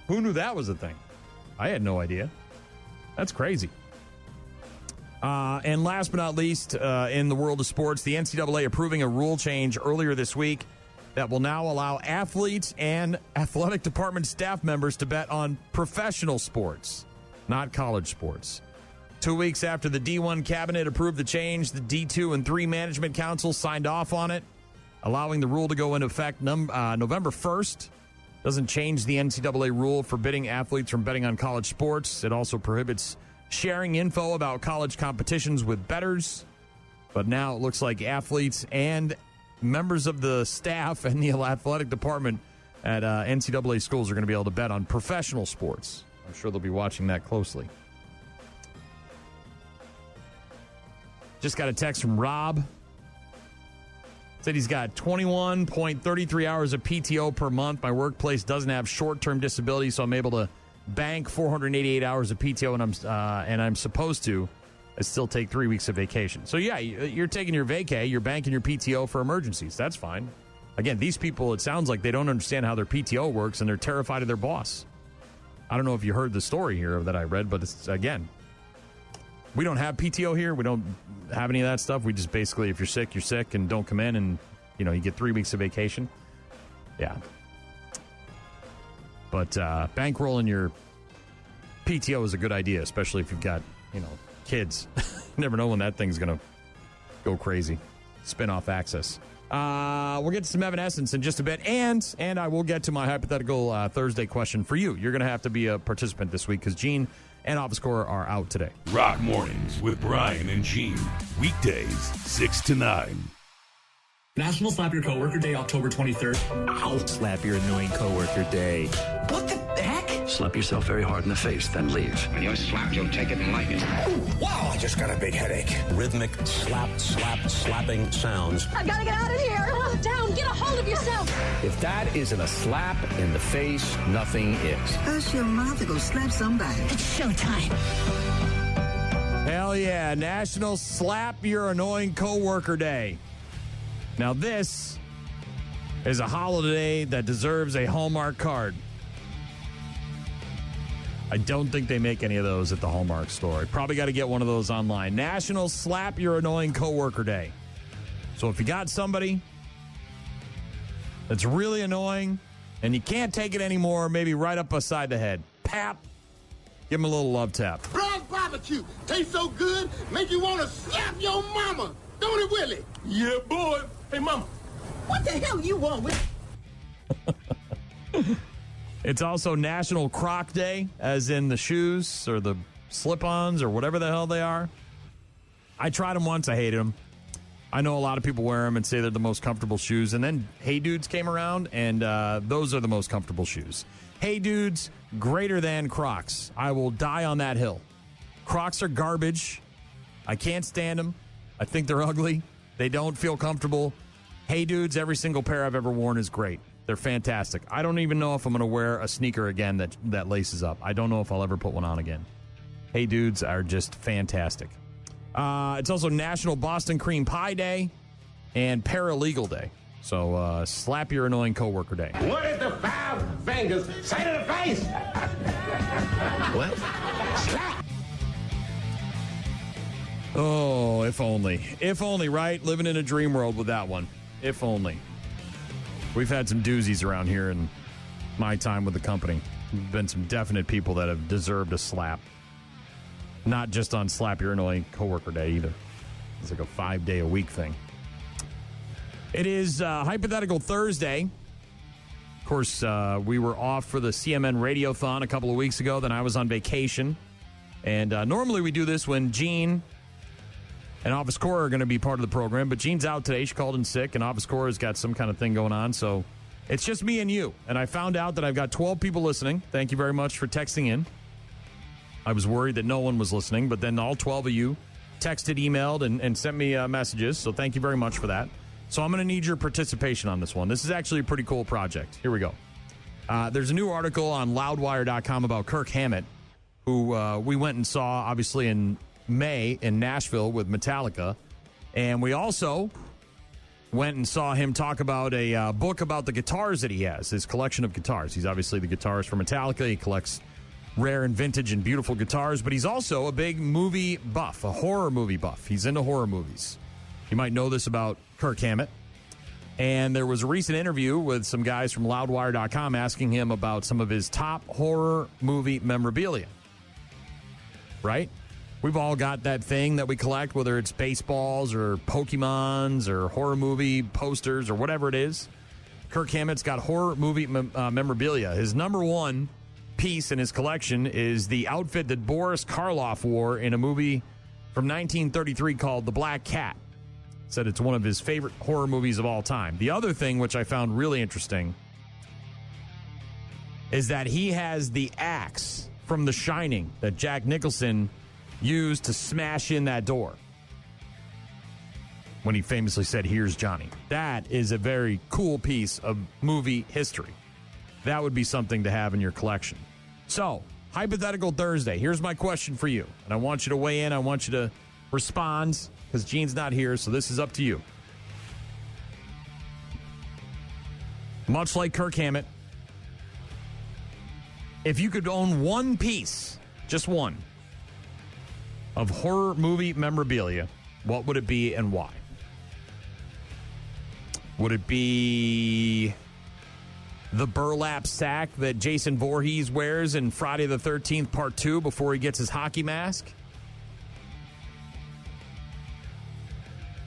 Who knew that was a thing? I had no idea. That's crazy. And last but not least, in the world of sports, the NCAA approving a rule change earlier this week that will now allow athletes and athletic department staff members to bet on professional sports, not college sports. 2 weeks after the D1 cabinet approved the change, the D2 and 3 management council signed off on it, allowing the rule to go into effect November 1st. Doesn't change the NCAA rule forbidding athletes from betting on college sports. It also prohibits sharing info about college competitions with bettors. But now it looks like athletes and members of the staff and the athletic department at NCAA schools are going to be able to bet on professional sports. I'm sure they'll be watching that closely. Just got a text from Rob. Said he's got 21.33 hours of PTO per month. My workplace doesn't have short-term disability, so I'm able to bank 488 hours of PTO, and I'm supposed to still take 3 weeks of vacation. So, yeah, you're taking your vacay, you're banking your PTO for emergencies. That's fine. Again, these people, it sounds like they don't understand how their PTO works, and they're terrified of their boss. I don't know if you heard the story here that I read, but it's, again, we don't have PTO here. We don't have any of that stuff. We just basically, if you're sick, and don't come in, and, you get 3 weeks of vacation. Yeah. But bankrolling your PTO is a good idea, especially if you've got, kids. You never know when that thing's going to go crazy. Spin off access. We'll get to some Evanescence in just a bit, and I will get to my Hypothetical Thursday question for you. You're going to have to be a participant this week because Gene and Office Corps are out today. Rock Mornings with Brian and Gene. Weekdays, 6 to 9. National Slap Your Coworker Day, October 23rd. Ow. Slap Your Annoying Coworker Day. What the heck? Slap yourself very hard in the face, then leave. When you're slapped, you'll take it and like it. Ooh, wow, I just got a big headache. Rhythmic slapping sounds. I've got to get out of here. Down, get a hold of yourself. If that isn't a slap in the face, nothing is. Hush your mouth to go slap somebody. It's showtime. Hell yeah, National Slap Your Annoying Coworker Day. Now this is a holiday that deserves a Hallmark card. I don't think they make any of those at the Hallmark store. Probably got to get one of those online. National Slap Your Annoying Coworker Day. So if you got somebody that's really annoying and you can't take it anymore, maybe right up beside the head. Pap. Give him a little love tap. Grandpappy, barbecue. Tastes so good, make you want to slap your mama. Don't it, Willie? Yeah, boy. Hey, Mama. What the hell you want with? It's also National Croc Day, as in the shoes or the slip-ons or whatever the hell they are. I tried them once. I hated them. I know a lot of people wear them and say they're the most comfortable shoes. And then Hey Dudes came around, and those are the most comfortable shoes. Hey Dudes, greater than Crocs. I will die on that hill. Crocs are garbage. I can't stand them. I think they're ugly. They don't feel comfortable. Hey Dudes, every single pair I've ever worn is great. They're fantastic. I don't even know if I'm going to wear a sneaker again that laces up. I don't know if I'll ever put one on again. Hey Dudes are just fantastic. It's also National Boston Cream Pie Day and Paralegal Day. So slap your annoying coworker day. What did the 5 fingers say to the face? What? Slap. Oh, if only. If only, right? Living in a dream world with that one. If only. We've had some doozies around here in my time with the company. There's been some definite people that have deserved a slap. Not just on Slap Your Annoying Coworker Day either. It's like a 5-day-a-week thing. It is Hypothetical Thursday. Of course, we were off for the CMN Radioton a couple of weeks ago. Then I was on vacation. And normally we do this when Jean and Office Core are going to be part of the program. But Jean's out today. She called in sick. And Office Core has got some kind of thing going on. So it's just me and you. And I found out that I've got 12 people listening. Thank you very much for texting in. I was worried that no one was listening, but then all 12 of you texted, emailed, and sent me messages. So thank you very much for that. So I'm going to need your participation on this one. This is actually a pretty cool project. Here we go. There's a new article on loudwire.com about Kirk Hammett, who we went and saw, obviously, in May in Nashville with Metallica. And we also went and saw him talk about a book about the guitars that he has, his collection of guitars. He's obviously the guitarist for Metallica. He collects rare and vintage and beautiful guitars, but he's also a big movie buff, a horror movie buff. He's into horror movies. You might know this about Kirk Hammett. And there was a recent interview with some guys from loudwire.com asking him about some of his top horror movie memorabilia. Right? We've all got that thing that we collect, whether it's baseballs or Pokemons or horror movie posters or whatever it is. Kirk Hammett's got horror movie memorabilia. His number one piece in his collection is the outfit that Boris Karloff wore in a movie from 1933 called The Black Cat. Said it's one of his favorite horror movies of all time. The other thing, which I found really interesting, is that he has the axe from The Shining that Jack Nicholson used to smash in that door when he famously said, "Here's Johnny." That is a very cool piece of movie history. That would be something to have in your collection. So, Hypothetical Thursday. Here's my question for you. And I want you to weigh in. I want you to respond because Gene's not here, so this is up to you. Much like Kirk Hammett, if you could own one piece, just one, of horror movie memorabilia, what would it be and why? Would it be the burlap sack that Jason Voorhees wears in Friday the 13th Part 2 before he gets his hockey mask?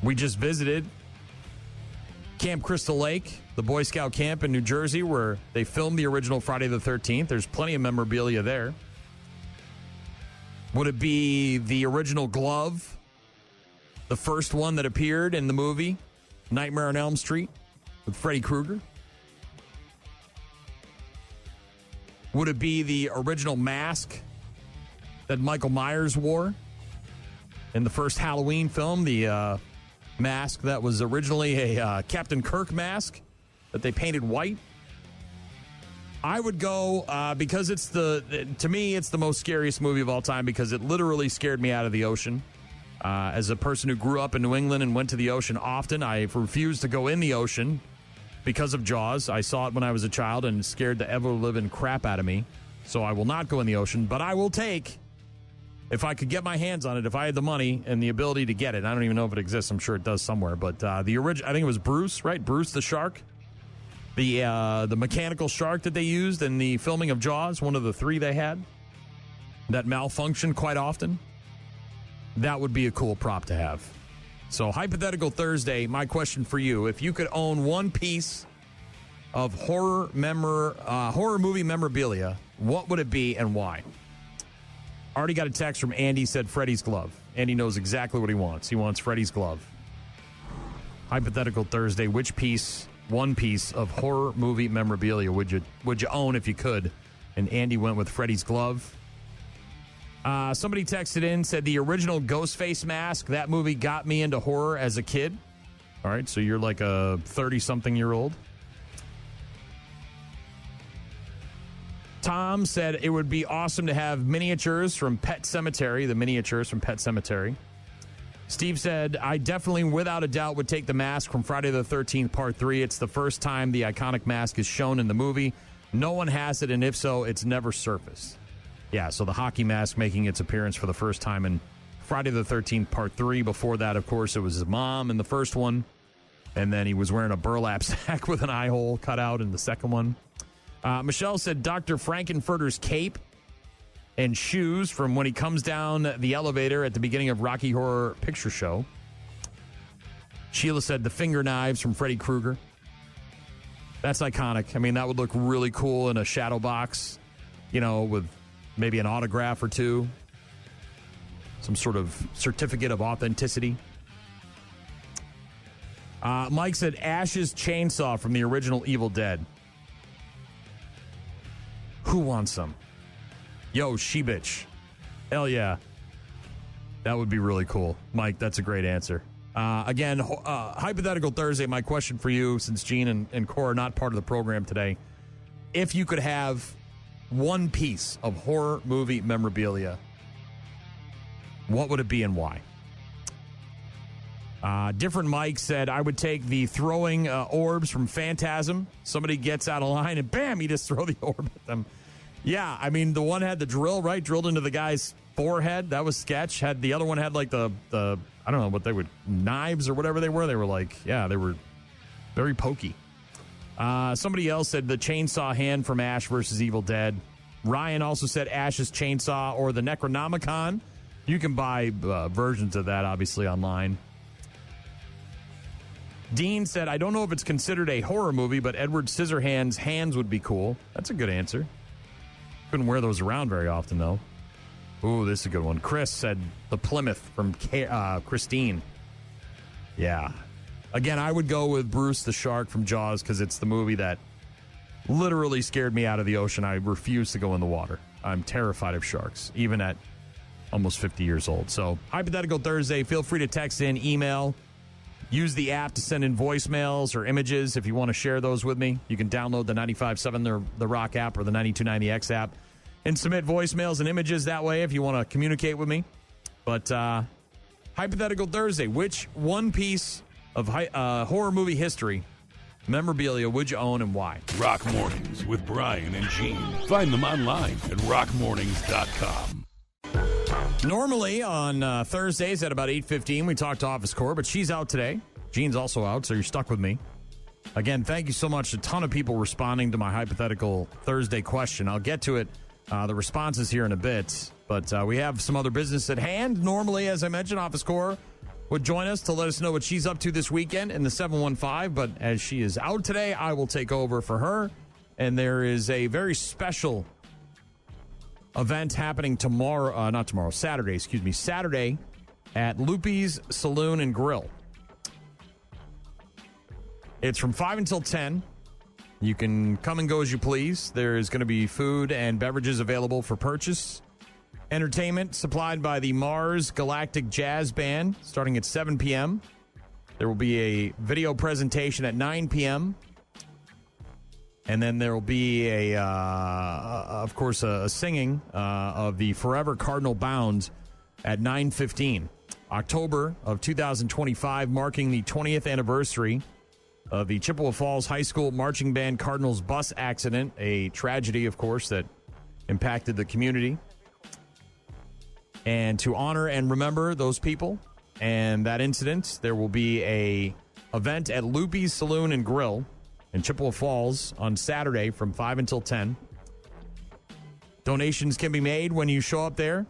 We just visited Camp Crystal Lake, the Boy Scout camp in New Jersey, where they filmed the original Friday the 13th. There's plenty of memorabilia there. Would it be the original glove, the first one that appeared in the movie Nightmare on Elm Street with Freddy Krueger? Would it be the original mask that Michael Myers wore in the first Halloween film? The mask that was originally a Captain Kirk mask that they painted white? I would go because to me, it's the most scariest movie of all time because it literally scared me out of the ocean. As a person who grew up in New England and went to the ocean often, I refused to go in the ocean because of Jaws. I saw it when I was a child and it scared the ever-living crap out of me. So I will not go in the ocean, but I will take, if I could get my hands on it, if I had the money and the ability to get it. I don't even know if it exists. I'm sure it does somewhere. But the original, I think it was Bruce, right? Bruce the shark. The mechanical shark that they used in the filming of Jaws, one of the three they had, that malfunctioned quite often. that would be a cool prop to have. So, Hypothetical Thursday, my question for you, if you could own one piece of horror movie memorabilia, what would it be and why? Already got a text from Andy, said Freddy's glove. Andy knows exactly what he wants. He wants Freddy's glove. Hypothetical Thursday, one piece of horror movie memorabilia would you own if you could? And Andy went with Freddy's glove. Somebody texted in, said the original Ghostface mask, that movie got me into horror as a kid. All right, so you're like a 30-something-year-old. Tom said it would be awesome to have miniatures from Pet Sematary, the miniatures from Pet Sematary. Steve said, I definitely, without a doubt, would take the mask from Friday the 13th, Part 3. It's the first time the iconic mask is shown in the movie. No one has it, and if so, it's never surfaced. Yeah, so the hockey mask making its appearance for the first time in Friday the 13th, Part 3. Before that, of course, it was his mom in the first one. And then he was wearing a burlap sack with an eye hole cut out in the second one. Michelle said Dr. Frankenfurter's cape and shoes from when he comes down the elevator at the beginning of Rocky Horror Picture Show. Sheila said the finger knives from Freddy Krueger. That's iconic. I mean, that would look really cool in a shadow box, with maybe an autograph or two. Some sort of certificate of authenticity. Mike said Ash's chainsaw from the original Evil Dead. Who wants some? Yo, she-bitch. Hell yeah. That would be really cool. Mike, that's a great answer. Again, Hypothetical Thursday, my question for you, since Gene and Cora are not part of the program today. If you could have one piece of horror movie memorabilia, what would it be and why? Different Mike said, I would take the throwing orbs from Phantasm. Somebody gets out of line and bam, you just throw the orb at them. Yeah, I mean, the one had the drill, right? Drilled into the guy's forehead. That was sketch. The other one had like the I don't know what they would, knives or whatever they were. They were like, yeah, they were very pokey. Somebody else said the chainsaw hand from Ash versus Evil Dead. Ryan also said Ash's chainsaw or the Necronomicon. You can buy versions of that, obviously, online. Dean said, I don't know if it's considered a horror movie, but Edward Scissorhands' hands would be cool. That's a good answer. Couldn't wear those around very often, though. Ooh, this is a good one. Chris said the Plymouth from Christine. Yeah. Again, I would go with Bruce the Shark from Jaws because it's the movie that literally scared me out of the ocean. I refuse to go in the water. I'm terrified of sharks, even at almost 50 years old. So, Hypothetical Thursday, feel free to text in, email. Use the app to send in voicemails or images if you want to share those with me. You can download the 95.7 The Rock app or the 92.9 The X app and submit voicemails and images that way if you want to communicate with me. But Hypothetical Thursday, which one piece of horror movie history memorabilia would you own and why? Rock Mornings with Brian and Gene. Find them online at rockmornings.com. Normally on Thursdays at about 8:15, we talk to Office Core, but she's out today. Gene's also out, so you're stuck with me. Again, thank you so much. A ton of people responding to my Hypothetical Thursday question. I'll get to it, the responses here in a bit, but we have some other business at hand. Normally, as I mentioned, Office Core would join us to let us know what she's up to this weekend in the 715, but as she is out today, I will take over for her, and there is a very special event happening Saturday at Loopy's Saloon and Grill. It's from 5 until 10. You can come and go as you please. There's going to be food and beverages available for purchase. Entertainment supplied by the Mars Galactic Jazz Band starting at 7 p.m. There will be a video presentation at 9 p.m. And then there will be of course, a singing of the Forever Cardinal Bound at 9:15. October of 2025, marking the 20th anniversary of the Chippewa Falls High School Marching Band Cardinals bus accident, a tragedy, of course, that impacted the community. And to honor and remember those people and that incident, there will be a event at Loopy's Saloon and Grill in Chippewa Falls on Saturday from 5 until 10. Donations can be made when you show up there.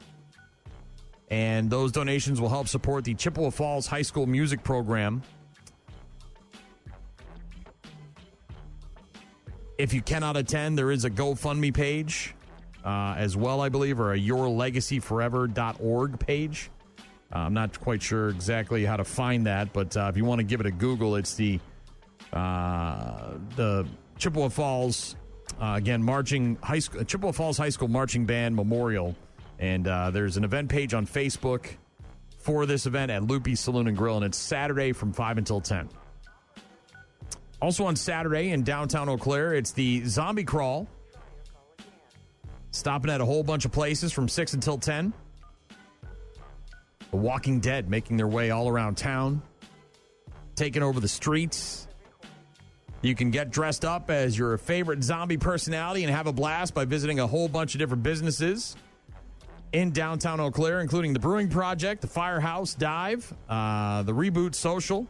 And those donations will help support the Chippewa Falls High School music program. If you cannot attend, there is a GoFundMe page as well, I believe, or a yourlegacyforever.org page. I'm not quite sure exactly how to find that, but if you want to give it a Google, it's the Chippewa Falls, Chippewa Falls High School Marching Band Memorial. And there's an event page on Facebook for this event at Loopy Saloon and Grill, and it's Saturday from 5 until 10. Also on Saturday in downtown Eau Claire, it's the Zombie Crawl. Stopping at a whole bunch of places from 6 until 10. The Walking Dead making their way all around town, taking over the streets. You can get dressed up as your favorite zombie personality and have a blast by visiting a whole bunch of different businesses in downtown Eau Claire, including the Brewing Project, the Firehouse Dive, the Reboot Social,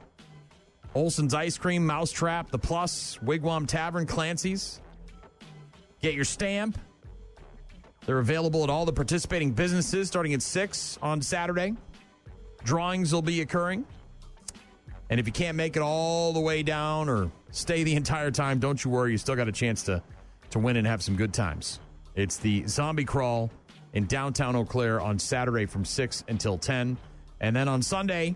Olson's Ice Cream, Mousetrap, The Plus, Wigwam Tavern, Clancy's. Get your stamp. They're available at all the participating businesses starting at 6 on Saturday. Drawings will be occurring. And if you can't make it all the way down or stay the entire time, don't you worry. You still got a chance to win and have some good times. It's the Zombie Crawl in downtown Eau Claire on Saturday from 6 until 10. And then on Sunday,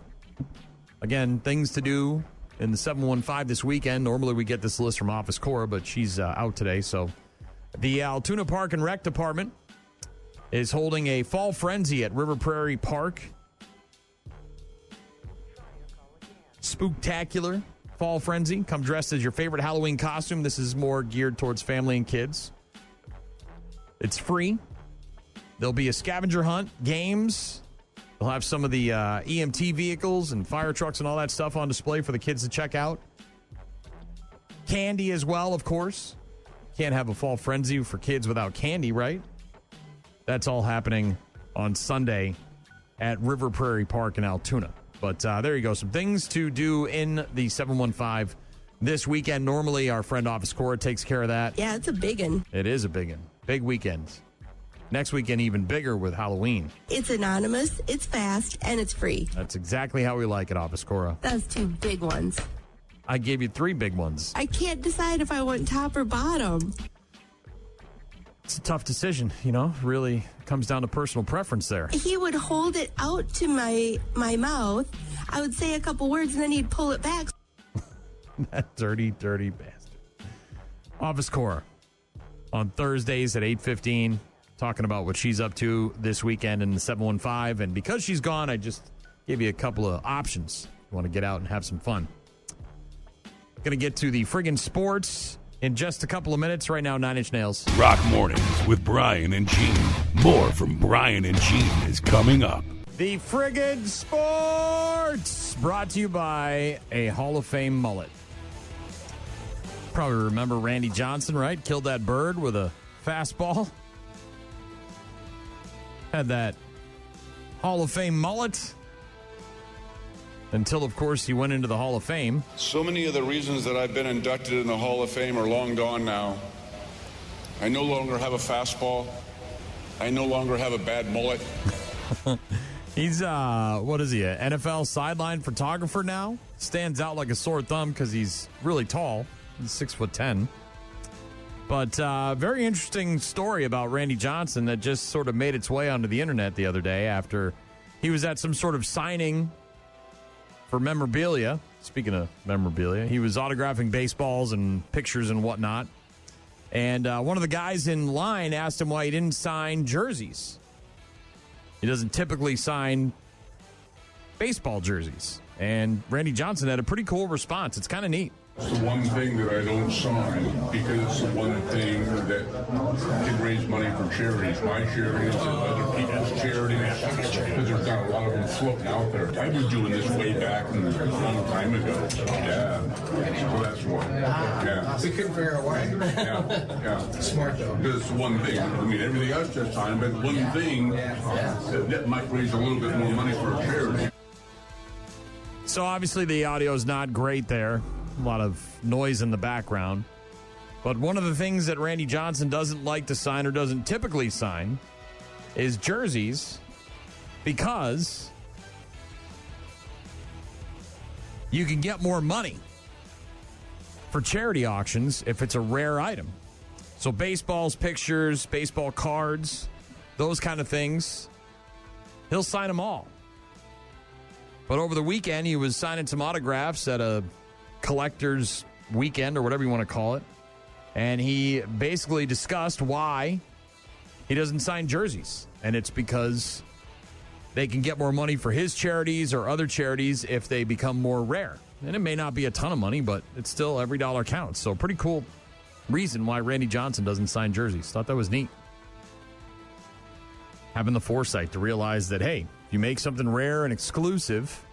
again, things to do in the 715 this weekend. Normally we get this list from Office Cora, but she's out today. So the Altoona Park and Rec Department is holding a fall frenzy at River Prairie Park. Spooktacular fall frenzy. Come dressed as your favorite Halloween costume. This is more geared towards family and kids. It's free. There'll be a scavenger hunt, games. They'll have some of the EMT vehicles and fire trucks and all that stuff on display for the kids to check out. Candy as well, of course. Can't have a fall frenzy for kids without candy, right? That's all happening on Sunday at River Prairie Park in Altoona. But there you go. Some things to do in the 715 this weekend. Normally, our friend Office Cora takes care of that. Yeah, it's a big one. It is a big one. Big weekend. Next weekend, even bigger with Halloween. It's anonymous, it's fast, and it's free. That's exactly how we like it, Office Cora. Those two big ones. I gave you 3 big ones. I can't decide if I want top or bottom. It's a tough decision, you know. Really comes down to personal preference there. He would hold it out to my mouth. I would say a couple words, and then he'd pull it back. That dirty, dirty bastard. Office Cora on Thursdays at 8:15, talking about what she's up to this weekend in the 715. And because she's gone, I just gave you a couple of options. You want to get out and have some fun. Going to get to the friggin' sports in just a couple of minutes. Right now, 9 Inch Nails. Rock Mornings with Brian and Gene. More from Brian and Gene is coming up. The friggin' sports brought to you by a Hall of Fame mullet. Probably remember Randy Johnson, right? Killed that bird with a fastball. Had that Hall of Fame mullet. Until, of course, he went into the Hall of Fame. So many of the reasons that I've been inducted in the Hall of Fame are long gone now. I no longer have a fastball. I no longer have a bad mullet. He's, what is he, an NFL sideline photographer now? Stands out like a sore thumb because he's really tall. He's 6'10". But very interesting story about Randy Johnson that just sort of made its way onto the internet the other day after he was at some sort of signing for memorabilia. Speaking of memorabilia, he was autographing baseballs and pictures and whatnot. And one of the guys in line asked him why he didn't sign jerseys. He doesn't typically sign baseball jerseys. And Randy Johnson had a pretty cool response. It's kind of neat. It's the one thing that I don't sign because it's the one thing that can raise money for charities. My charities and other people's charities, because there's not a lot of them floating out there. I was doing this way back a long time ago. Yeah. So that's one. Yeah. We couldn't figure out why. Yeah. Smart, though. Because it's one thing. I mean, everything else just signed, but one thing that might raise a little bit more money for a charity. So obviously the audio is not great there. A lot of noise in the background. But one of the things that Randy Johnson doesn't like to sign or doesn't typically sign is jerseys. because you can get more money for charity auctions if it's a rare item. So baseballs, pictures, baseball cards, those kind of things, he'll sign them all. But over the weekend, he was signing some autographs at a collector's weekend or whatever you want to call it. And he basically discussed why he doesn't sign jerseys. And it's because they can get more money for his charities or other charities if they become more rare. And it may not be a ton of money, but it's still every dollar counts. So pretty cool reason why Randy Johnson doesn't sign jerseys. Thought that was neat. Having the foresight to realize that, hey, if you make something rare and exclusive,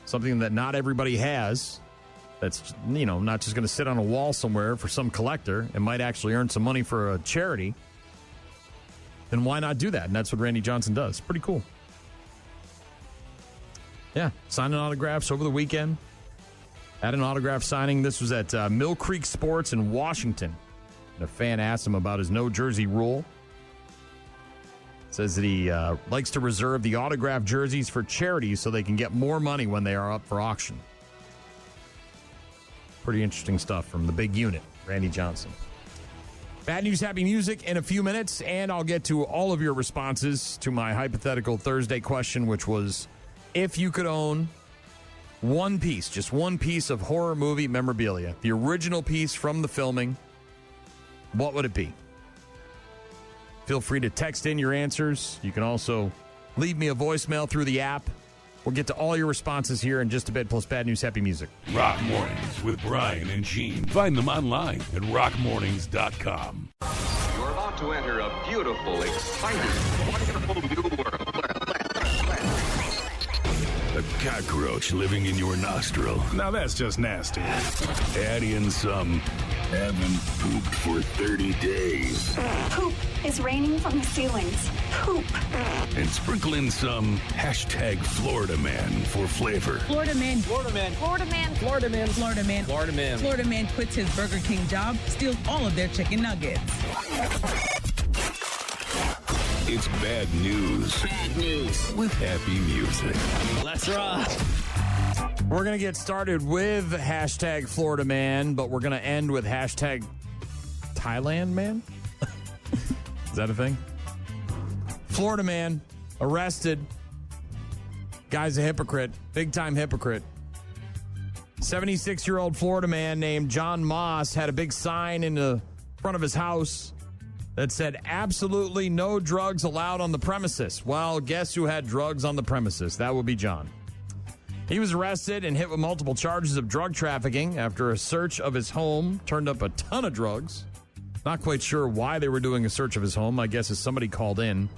something that not everybody has, that's, not just going to sit on a wall somewhere for some collector and might actually earn some money for a charity, then why not do that? And that's what Randy Johnson does. Pretty cool. Yeah, signing autographs over the weekend. At an autograph signing, this was at Mill Creek Sports in Washington. And a fan asked him about his no jersey rule. Says that he likes to reserve the autographed jerseys for charities so they can get more money when they are up for auction. Pretty interesting stuff from the big unit, Randy Johnson. Bad news, happy music in a few minutes, and I'll get to all of your responses to my Hypothetical Thursday question, which was, if you could own one piece, just one piece of horror movie memorabilia, the original piece from the filming, what would it be? Feel free to text in your answers. You can also leave me a voicemail through the app. We'll get to all your responses here in just a bit, plus bad news, happy music. Rock Mornings with Brian and Gene. Find them online at rockmornings.com. You're about to enter a beautiful, exciting, wonderful new world. A cockroach living in your nostril. Now that's just nasty. Add in some haven't pooped for 30 days. Poop is raining from the ceilings. Poop. And sprinkle in some hashtag Florida Man for flavor. Florida Man. Florida Man. Florida Man. Florida Man. Florida Man. Florida Man. Florida Man quits his Burger King job, steals all of their chicken nuggets. It's bad news. Bad news. With happy music. Let's rock. We're going to get started with hashtag Florida Man, but we're going to end with hashtag Thailand Man. Is that a thing? Florida man arrested. Guy's a hypocrite. Big time hypocrite. 76-year-old Florida man named John Moss had a big sign in the front of his house that said, absolutely no drugs allowed on the premises. Well, guess who had drugs on the premises? That would be John. He was arrested and hit with multiple charges of drug trafficking after a search of his home turned up a ton of drugs. Not quite sure why they were doing a search of his home. I guess as somebody called in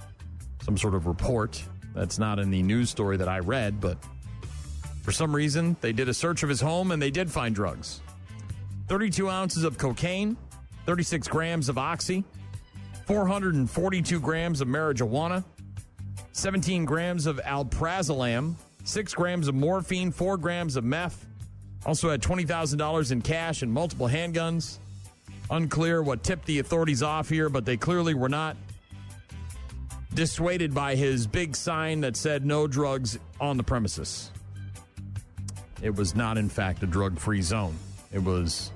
some sort of report. That's not in the news story that I read, but for some reason, they did a search of his home and they did find drugs. 32 ounces of cocaine, 36 grams of oxy, 442 grams of marijuana, 17 grams of alprazolam, 6 grams of morphine, 4 grams of meth. Also had $20,000 in cash and multiple handguns. Unclear what tipped the authorities off here, but they clearly were not dissuaded by his big sign that said no drugs on the premises. It was not, in fact, a drug-free zone. It was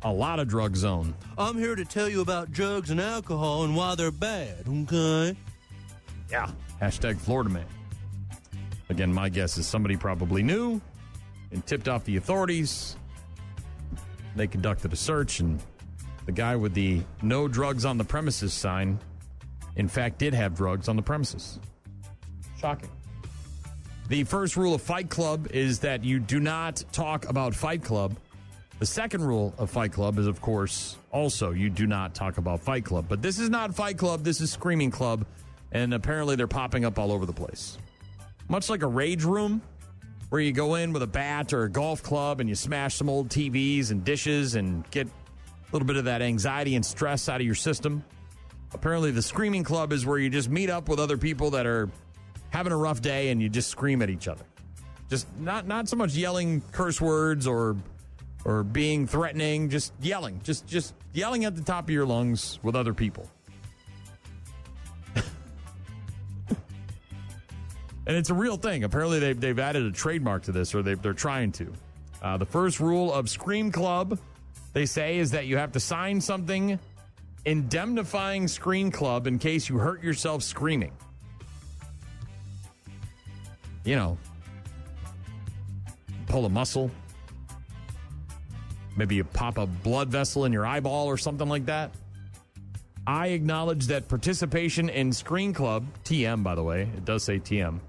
a lot of drug zone. I'm here to tell you about drugs and alcohol and why they're bad, okay? Yeah. Hashtag Florida man. Again, my guess is somebody probably knew and tipped off the authorities. They conducted a search, and the guy with the no drugs on the premises sign, in fact, did have drugs on the premises. Shocking. The first rule of Fight Club is that you do not talk about Fight Club. The second rule of Fight Club is, of course, also you do not talk about Fight Club. But this is not Fight Club. This is Screaming Club. And apparently they're popping up all over the place. Much like a rage room where you go in with a bat or a golf club and you smash some old TVs and dishes and get a little bit of that anxiety and stress out of your system. Apparently the Screaming Club is where you just meet up with other people that are having a rough day and you just scream at each other. Just not so much yelling curse words or being threatening, just yelling. Just yelling at the top of your lungs with other people. And it's a real thing. Apparently, they've added a trademark to this, or they're trying to. The first rule of Scream Club, they say, is that you have to sign something indemnifying Scream Club in case you hurt yourself screaming. You know, pull a muscle. Maybe you pop a blood vessel in your eyeball or something like that. I acknowledge that participation in Scream Club, TM, by the way, it does say TM,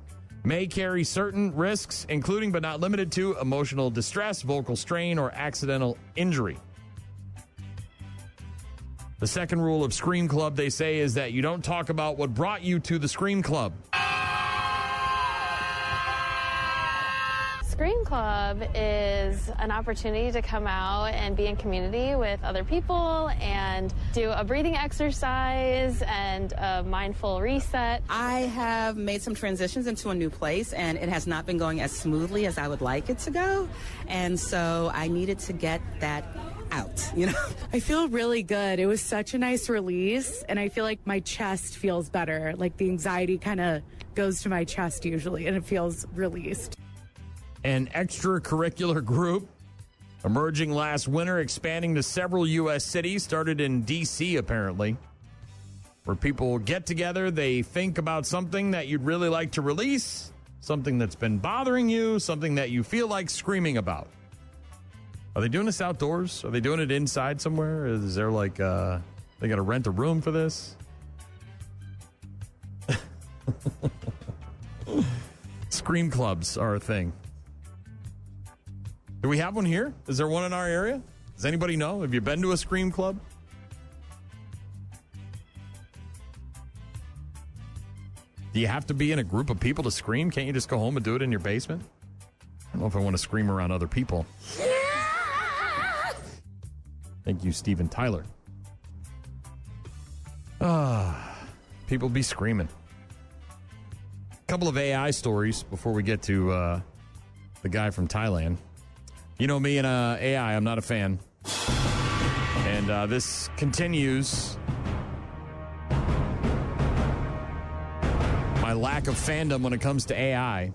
may carry certain risks, including but not limited to emotional distress, vocal strain, or accidental injury. The second rule of Scream Club, they say, is that you don't talk about what brought you to the Scream Club. Scream Club is an opportunity to come out and be in community with other people and do a breathing exercise and a mindful reset. I have made some transitions into a new place, and it has not been going as smoothly as I would like it to go. And so I needed to get that out, you know? I feel really good. It was such a nice release, and I feel like my chest feels better. Like the anxiety kind of goes to my chest usually, and it feels released. An extracurricular group emerging last winter, expanding to several U.S. cities, started in D.C. apparently, where people get together, they think about something that you'd really like to release, something that's been bothering you, something that you feel like screaming about. Are they doing this outdoors? Are they doing it inside somewhere? Is there like, they got to rent a room for this? Scream clubs are a thing. Do we have one here? Is there one in our area? Does anybody know? Have you been to a Scream Club? Do you have to be in a group of people to scream? Can't you just go home and do it in your basement? I don't know if I want to scream around other people. Thank you, Steven Tyler. People be screaming. A couple of AI stories before we get to the guy from Thailand. You know me and AI, I'm not a fan. And this continues my lack of fandom when it comes to AI.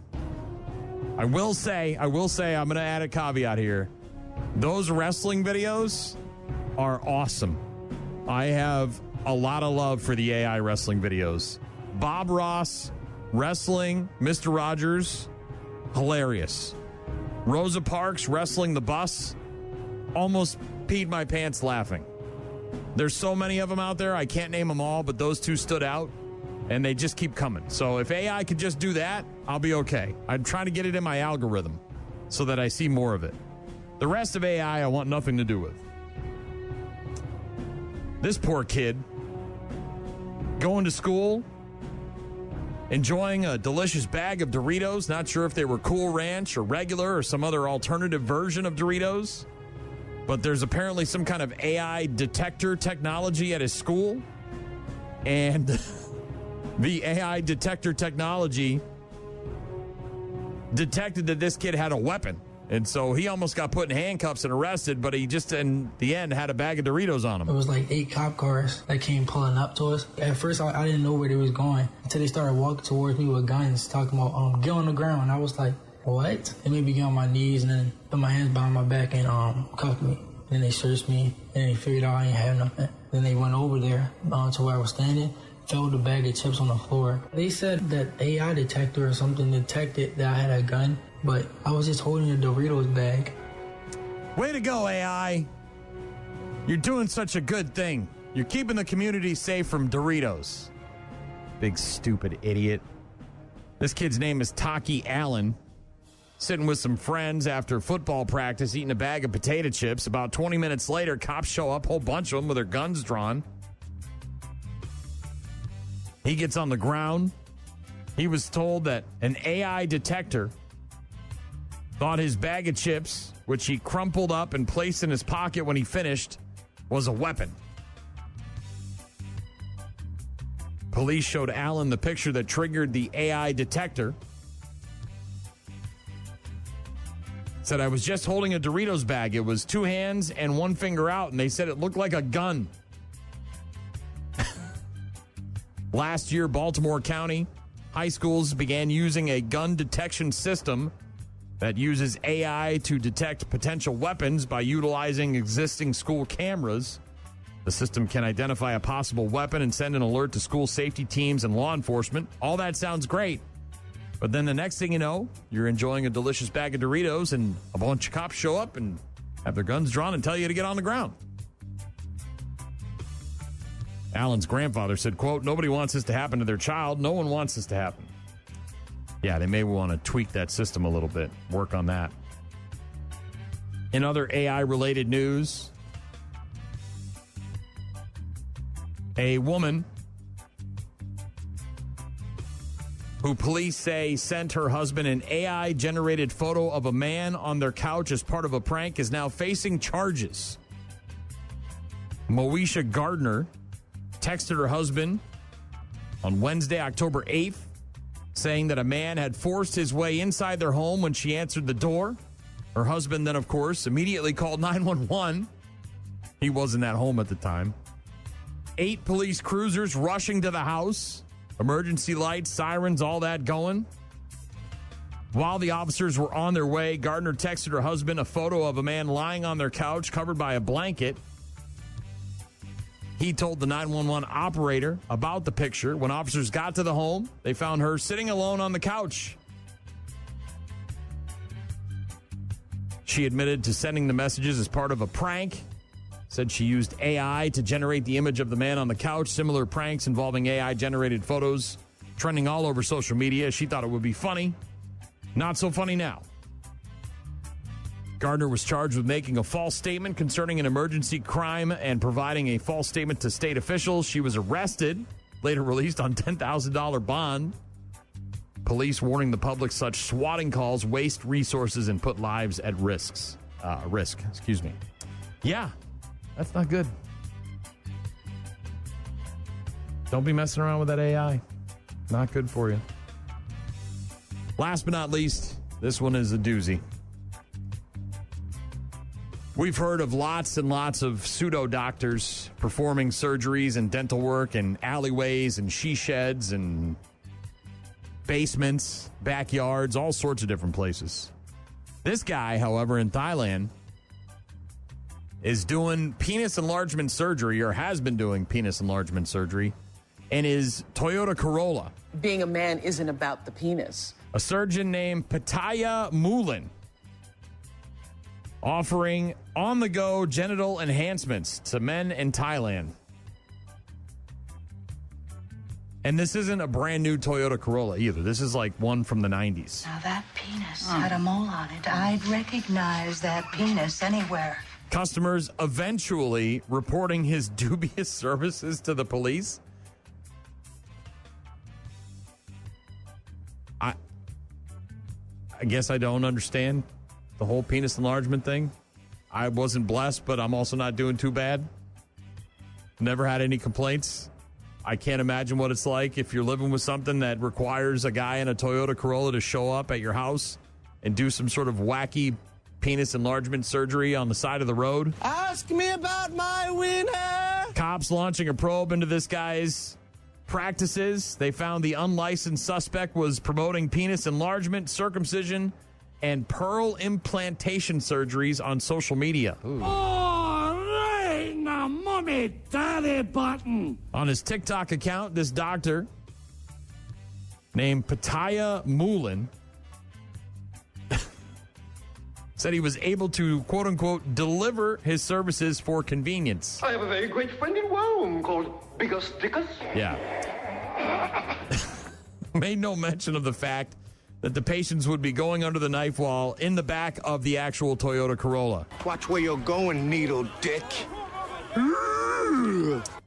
I will say, I'm going to add a caveat here. Those wrestling videos are awesome. I have a lot of love for the AI wrestling videos. Bob Ross, wrestling, Mr. Rogers, hilarious. Rosa Parks wrestling the bus, almost peed my pants laughing. There's so many of them out there, I can't name them all, but those two stood out, and they just keep coming. So if AI could just do that, I'll be okay. I'm trying to get it in my algorithm so that I see more of it. The rest of AI, I want nothing to do with. This poor kid, going to school, enjoying a delicious bag of Doritos, not sure if they were Cool Ranch or regular or some other alternative version of Doritos, but there's apparently some kind of AI detector technology at his school, and the AI detector technology detected that this kid had a weapon, and so he almost got put in handcuffs and arrested, but he just, in the end, had a bag of Doritos on him. It was like 8 cop cars that came pulling up to us. At first, I didn't know where they was going until they started walking towards me with guns, talking about, get on the ground. I was like, what? They made me get on my knees and then put my hands behind my back and cuffed me. Then they searched me, and they figured out I ain't had nothing. Then they went over there to where I was standing, filled the bag of chips on the floor. They said that AI detector or something detected that I had a gun, but I was just holding a Doritos bag. Way to go, AI. You're doing such a good thing. You're keeping the community safe from Doritos. Big stupid idiot. This kid's name is Taki Allen. Sitting with some friends after football practice, eating a bag of potato chips. About 20 minutes later, cops show up, whole bunch of them with their guns drawn. He gets on the ground. He was told that an AI detector thought his bag of chips, which he crumpled up and placed in his pocket when he finished, was a weapon. Police showed Allen the picture that triggered the AI detector. Said, I was just holding a Doritos bag. It was 2 hands and 1 finger out, and they said it looked like a gun. Last year, Baltimore County high schools began using a gun detection system that uses AI to detect potential weapons by utilizing existing school cameras. The system can identify a possible weapon and send an alert to school safety teams and law enforcement. All that sounds great. But then the next thing you know, you're enjoying a delicious bag of Doritos and a bunch of cops show up and have their guns drawn and tell you to get on the ground. Alan's grandfather said, quote, "Nobody wants this to happen to their child. No one wants this to happen." Yeah, they may want to tweak that system a little bit, work on that. In other AI-related news, a woman who police say sent her husband an AI-generated photo of a man on their couch as part of a prank is now facing charges. Moesha Gardner texted her husband on Wednesday, October 8th, saying that a man had forced his way inside their home when she answered the door. Her husband then, of course, immediately called 911. He wasn't at home at the time. 8 police cruisers rushing to the house. Emergency lights, sirens, all that going. While the officers were on their way, Gardner texted her husband a photo of a man lying on their couch covered by a blanket. He told the 911 operator about the picture. When officers got to the home, they found her sitting alone on the couch. She admitted to sending the messages as part of a prank. Said she used AI to generate the image of the man on the couch. Similar pranks involving AI-generated photos trending all over social media. She thought it would be funny. Not so funny now. Gardner was charged with making a false statement concerning an emergency crime and providing a false statement to state officials. She was arrested, later released on $10,000 bond. Police warning the public such swatting calls waste resources and put lives at risk. Yeah, that's not good. Don't be messing around with that AI. Not good for you. Last but not least, this one is a doozy. We've heard of lots and lots of pseudo doctors performing surgeries and dental work in alleyways and she sheds and basements, backyards, all sorts of different places. This guy, however, in Thailand is doing penis enlargement surgery, or has been doing penis enlargement surgery, in his Toyota Corolla. Being a man isn't about the penis. A surgeon named Pattaya Mulin offering on-the-go genital enhancements to men in Thailand. And this isn't a brand new Toyota Corolla either. This is like one from the 90s. Now that penis had a mole on it. I'd recognize that penis anywhere. Customers eventually reporting his dubious services to the police. I guess I don't understand the whole penis enlargement thing. I wasn't blessed, but I'm also not doing too bad. Never had any complaints. I can't imagine what it's like if you're living with something that requires a guy in a Toyota Corolla to show up at your house and do some sort of wacky penis enlargement surgery on the side of the road. Ask me about my winner. Cops launching a probe into this guy's practices. They found the unlicensed suspect was promoting penis enlargement, circumcision, and pearl implantation surgeries on social media. Ooh. All right, now mommy, daddy button. On his TikTok account, this doctor named Pattaya Mulin said he was able to, quote-unquote, deliver his services for convenience. I have a very great friend in Rome called Bigger Stickers. Yeah. Made no mention of the fact that the patients would be going under the knife while in the back of the actual Toyota Corolla. Watch where you're going, needle dick.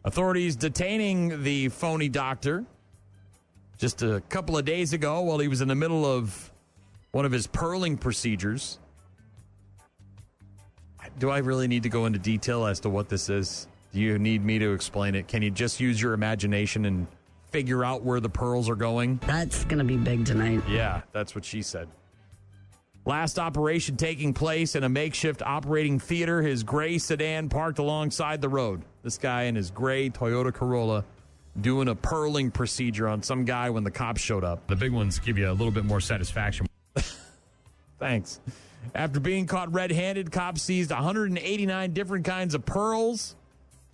Authorities detaining the phony doctor just a couple of days ago while he was in the middle of one of his pearling procedures. Do I really need to go into detail as to what this is? Do you need me to explain it? Can you just use your imagination and figure out where the pearls are going? That's going to be big tonight. Yeah, that's what she said. Last operation taking place in a makeshift operating theater. His gray sedan parked alongside the road. This guy in his gray Toyota Corolla doing a pearling procedure on some guy when the cops showed up. The big ones give you a little bit more satisfaction. Thanks. After being caught red-handed, cops seized 189 different kinds of pearls,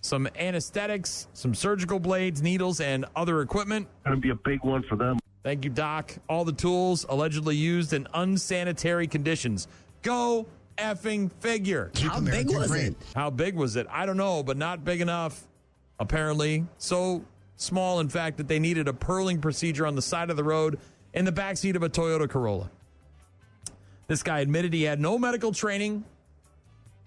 some anesthetics, some surgical blades, needles, and other equipment. Going to be a big one for them. Thank you, Doc. All the tools allegedly used in unsanitary conditions. Go effing figure. How big was it? How big was it? I don't know, but not big enough, apparently. So small, in fact, that they needed a pearling procedure on the side of the road in the backseat of a Toyota Corolla. This guy admitted he had no medical training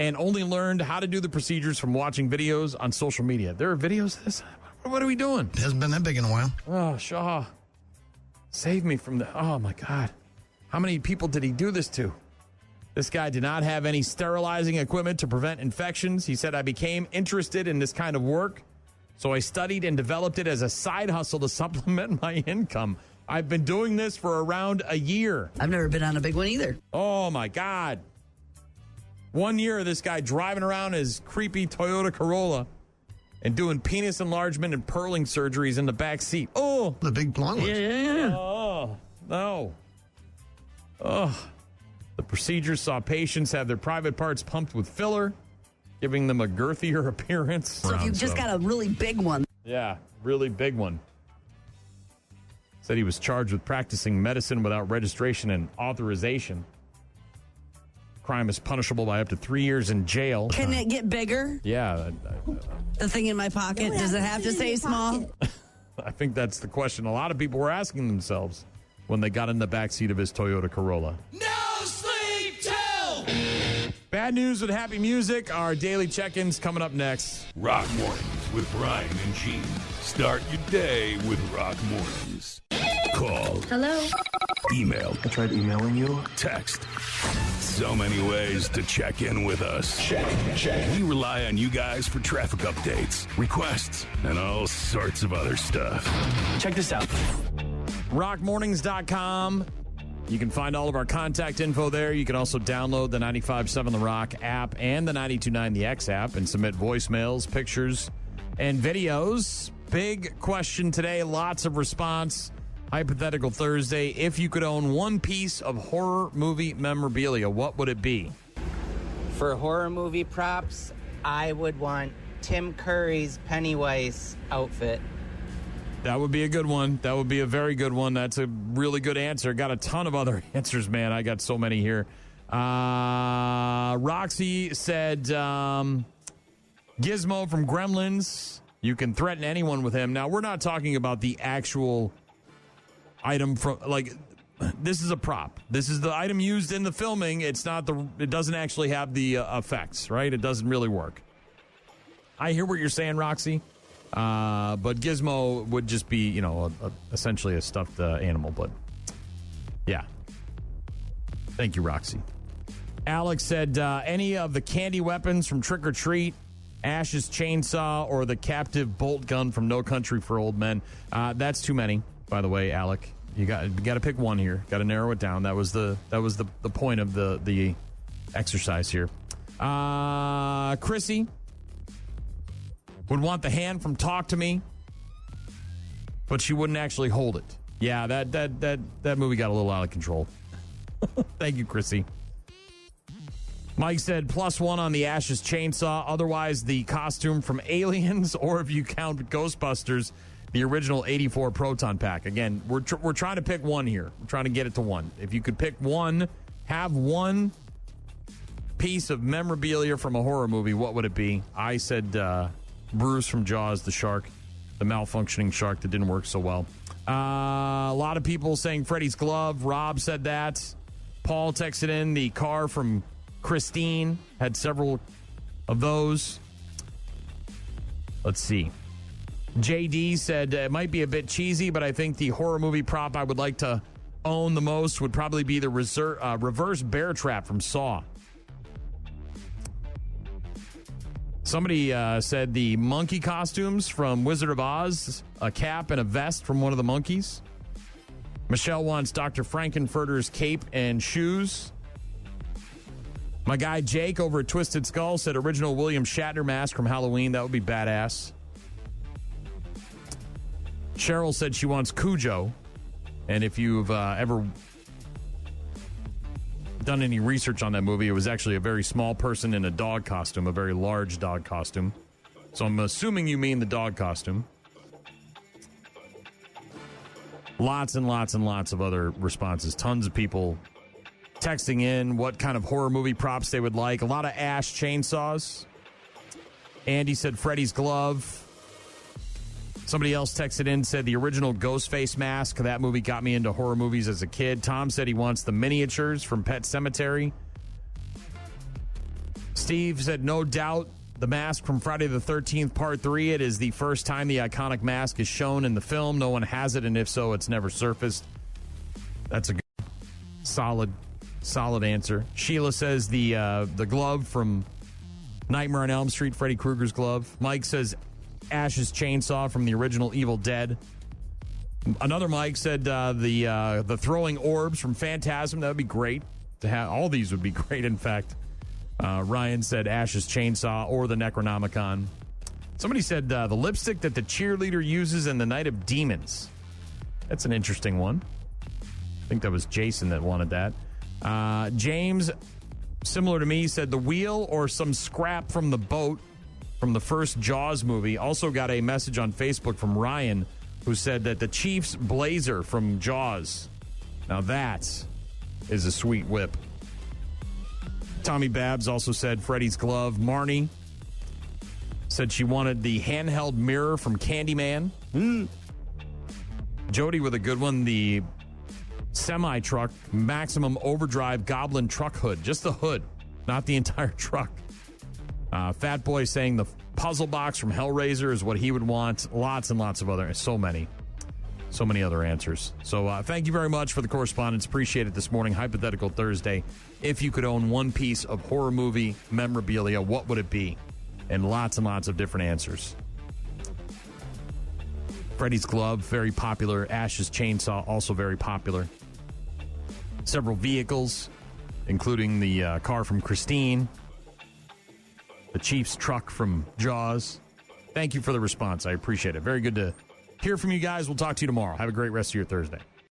and only learned how to do the procedures from watching videos on social media. There are videos of this? What are we doing? It hasn't been that big in a while. Oh, Shaw. Save me from the... Oh, my God. How many people did he do this to? This guy did not have any sterilizing equipment to prevent infections. He said, I became interested in this kind of work, so I studied and developed it as a side hustle to supplement my income. I've been doing this for around a year. I've never been on a big one either. Oh, my God. 1 year, this guy driving around his creepy Toyota Corolla and doing penis enlargement and pearling surgeries in the back seat. Oh. The big blonde ones. Yeah. Oh, no. Oh. The procedures saw patients have their private parts pumped with filler, giving them a girthier appearance. So if you've just got a really big one. Yeah, really big one. Said he was charged with practicing medicine without registration and authorization. Crime is punishable by up to 3 years in jail. Can it get bigger? Yeah. The thing in my pocket, does it have to stay small? I think that's the question a lot of people were asking themselves when they got in the backseat of his Toyota Corolla. No sleep till! Bad news with happy music. Our daily check-ins coming up next. Rock Mornings with Brian and Gene. Start your day with Rock Mornings. Call. Hello? Email. I tried emailing you. Text. So many ways to check in with us. Check. We rely on you guys for traffic updates, requests, and all sorts of other stuff. Check this out. rockmornings.com. You can find all of our contact info there. You can also download the 95.7 The Rock app and the 92.9 The X app and submit voicemails, pictures, and videos. Big question today. Lots of response. Hypothetical Thursday. If you could own one piece of horror movie memorabilia, what would it be? For horror movie props, I would want Tim Curry's Pennywise outfit. That would be a good one. That would be a very good one. That's a really good answer. Got a ton of other answers, man. I got so many here. Roxy said Gizmo from Gremlins. You can threaten anyone with him. Now, we're not talking about the actual item from, like, this is a prop. This is the item used in the filming. It's not it doesn't actually have the effects, right? It doesn't really work. I hear what you're saying, Roxy. But Gizmo would just be, essentially a stuffed animal. But yeah. Thank you, Roxy. Alex said any of the candy weapons from Trick or Treat, Ash's chainsaw, or the captive bolt gun from No Country for Old Men. That's too many, by the way, Alec. You got to pick one here. Got to narrow it down. That was the point of the exercise here. Chrissy would want the hand from Talk to Me, but she wouldn't actually hold it. Yeah, that movie got a little out of control. Thank you, Chrissy. Mike said +1 on the Ash's chainsaw. Otherwise, the costume from Aliens, or if you count Ghostbusters, the original 84 proton pack. Again, we're trying to pick one here. We're trying to get it to one. If you could pick one, have one piece of memorabilia from a horror movie, what would it be? I said Bruce from Jaws, the shark, the malfunctioning shark that didn't work so well. A lot of people saying Freddy's glove. Rob said that. Paul texted in the car from Christine. Had several of those. Let's see. JD said it might be a bit cheesy, but I think the horror movie prop I would like to own the most would probably be the reverse bear trap from Saw. Somebody said the monkey costumes from Wizard of Oz, a cap and a vest from one of the monkeys. Michelle wants Dr. Frankenfurter's cape and shoes. My guy Jake over at Twisted Skull said original William Shatner mask from Halloween. That would be badass. Cheryl said she wants Cujo. And if you've ever done any research on that movie, it was actually a very small person in a dog costume, a very large dog costume. So I'm assuming you mean the dog costume. Lots and lots and lots of other responses. Tons of people texting in what kind of horror movie props they would like. A lot of Ash chainsaws. Andy said Freddy's glove. Somebody else texted in, said the original Ghostface mask. That movie got me into horror movies as a kid. Tom said he wants the miniatures from Pet Sematary. Steve said, no doubt, the mask from Friday the 13th, Part 3. It is the first time the iconic mask is shown in the film. No one has it, and if so, it's never surfaced. That's a good, solid answer. Sheila says the glove from Nightmare on Elm Street, Freddy Krueger's glove. Mike says Ash's chainsaw from the original Evil Dead. Another Mike said the throwing orbs from Phantasm. That would be great to have. All these would be great, in fact. Ryan said Ash's chainsaw or the Necronomicon. Somebody said the lipstick that the cheerleader uses in The Night of Demons. That's an interesting one. I think that was Jason that wanted that. James, similar to me, said the wheel or some scrap from the boat from the first Jaws movie. Also got a message on Facebook from Ryan who said that the Chiefs blazer from Jaws. Now that is a sweet whip. Tommy Babs also said Freddy's glove. Marnie said she wanted the handheld mirror from Candyman. Jody with a good one. The semi-truck maximum overdrive goblin truck hood. Just the hood, not the entire truck. Fat Boy saying the puzzle box from Hellraiser is what he would want. Lots and lots of other, so many other answers. So thank you very much for the correspondence. Appreciate it this morning. Hypothetical Thursday. If you could own one piece of horror movie memorabilia, what would it be? And lots of different answers. Freddy's glove, very popular. Ash's chainsaw, also very popular. Several vehicles, including the car from Christine. The Chiefs truck from Jaws. Thank you for the response. I appreciate it. Very good to hear from you guys. We'll talk to you tomorrow. Have a great rest of your Thursday.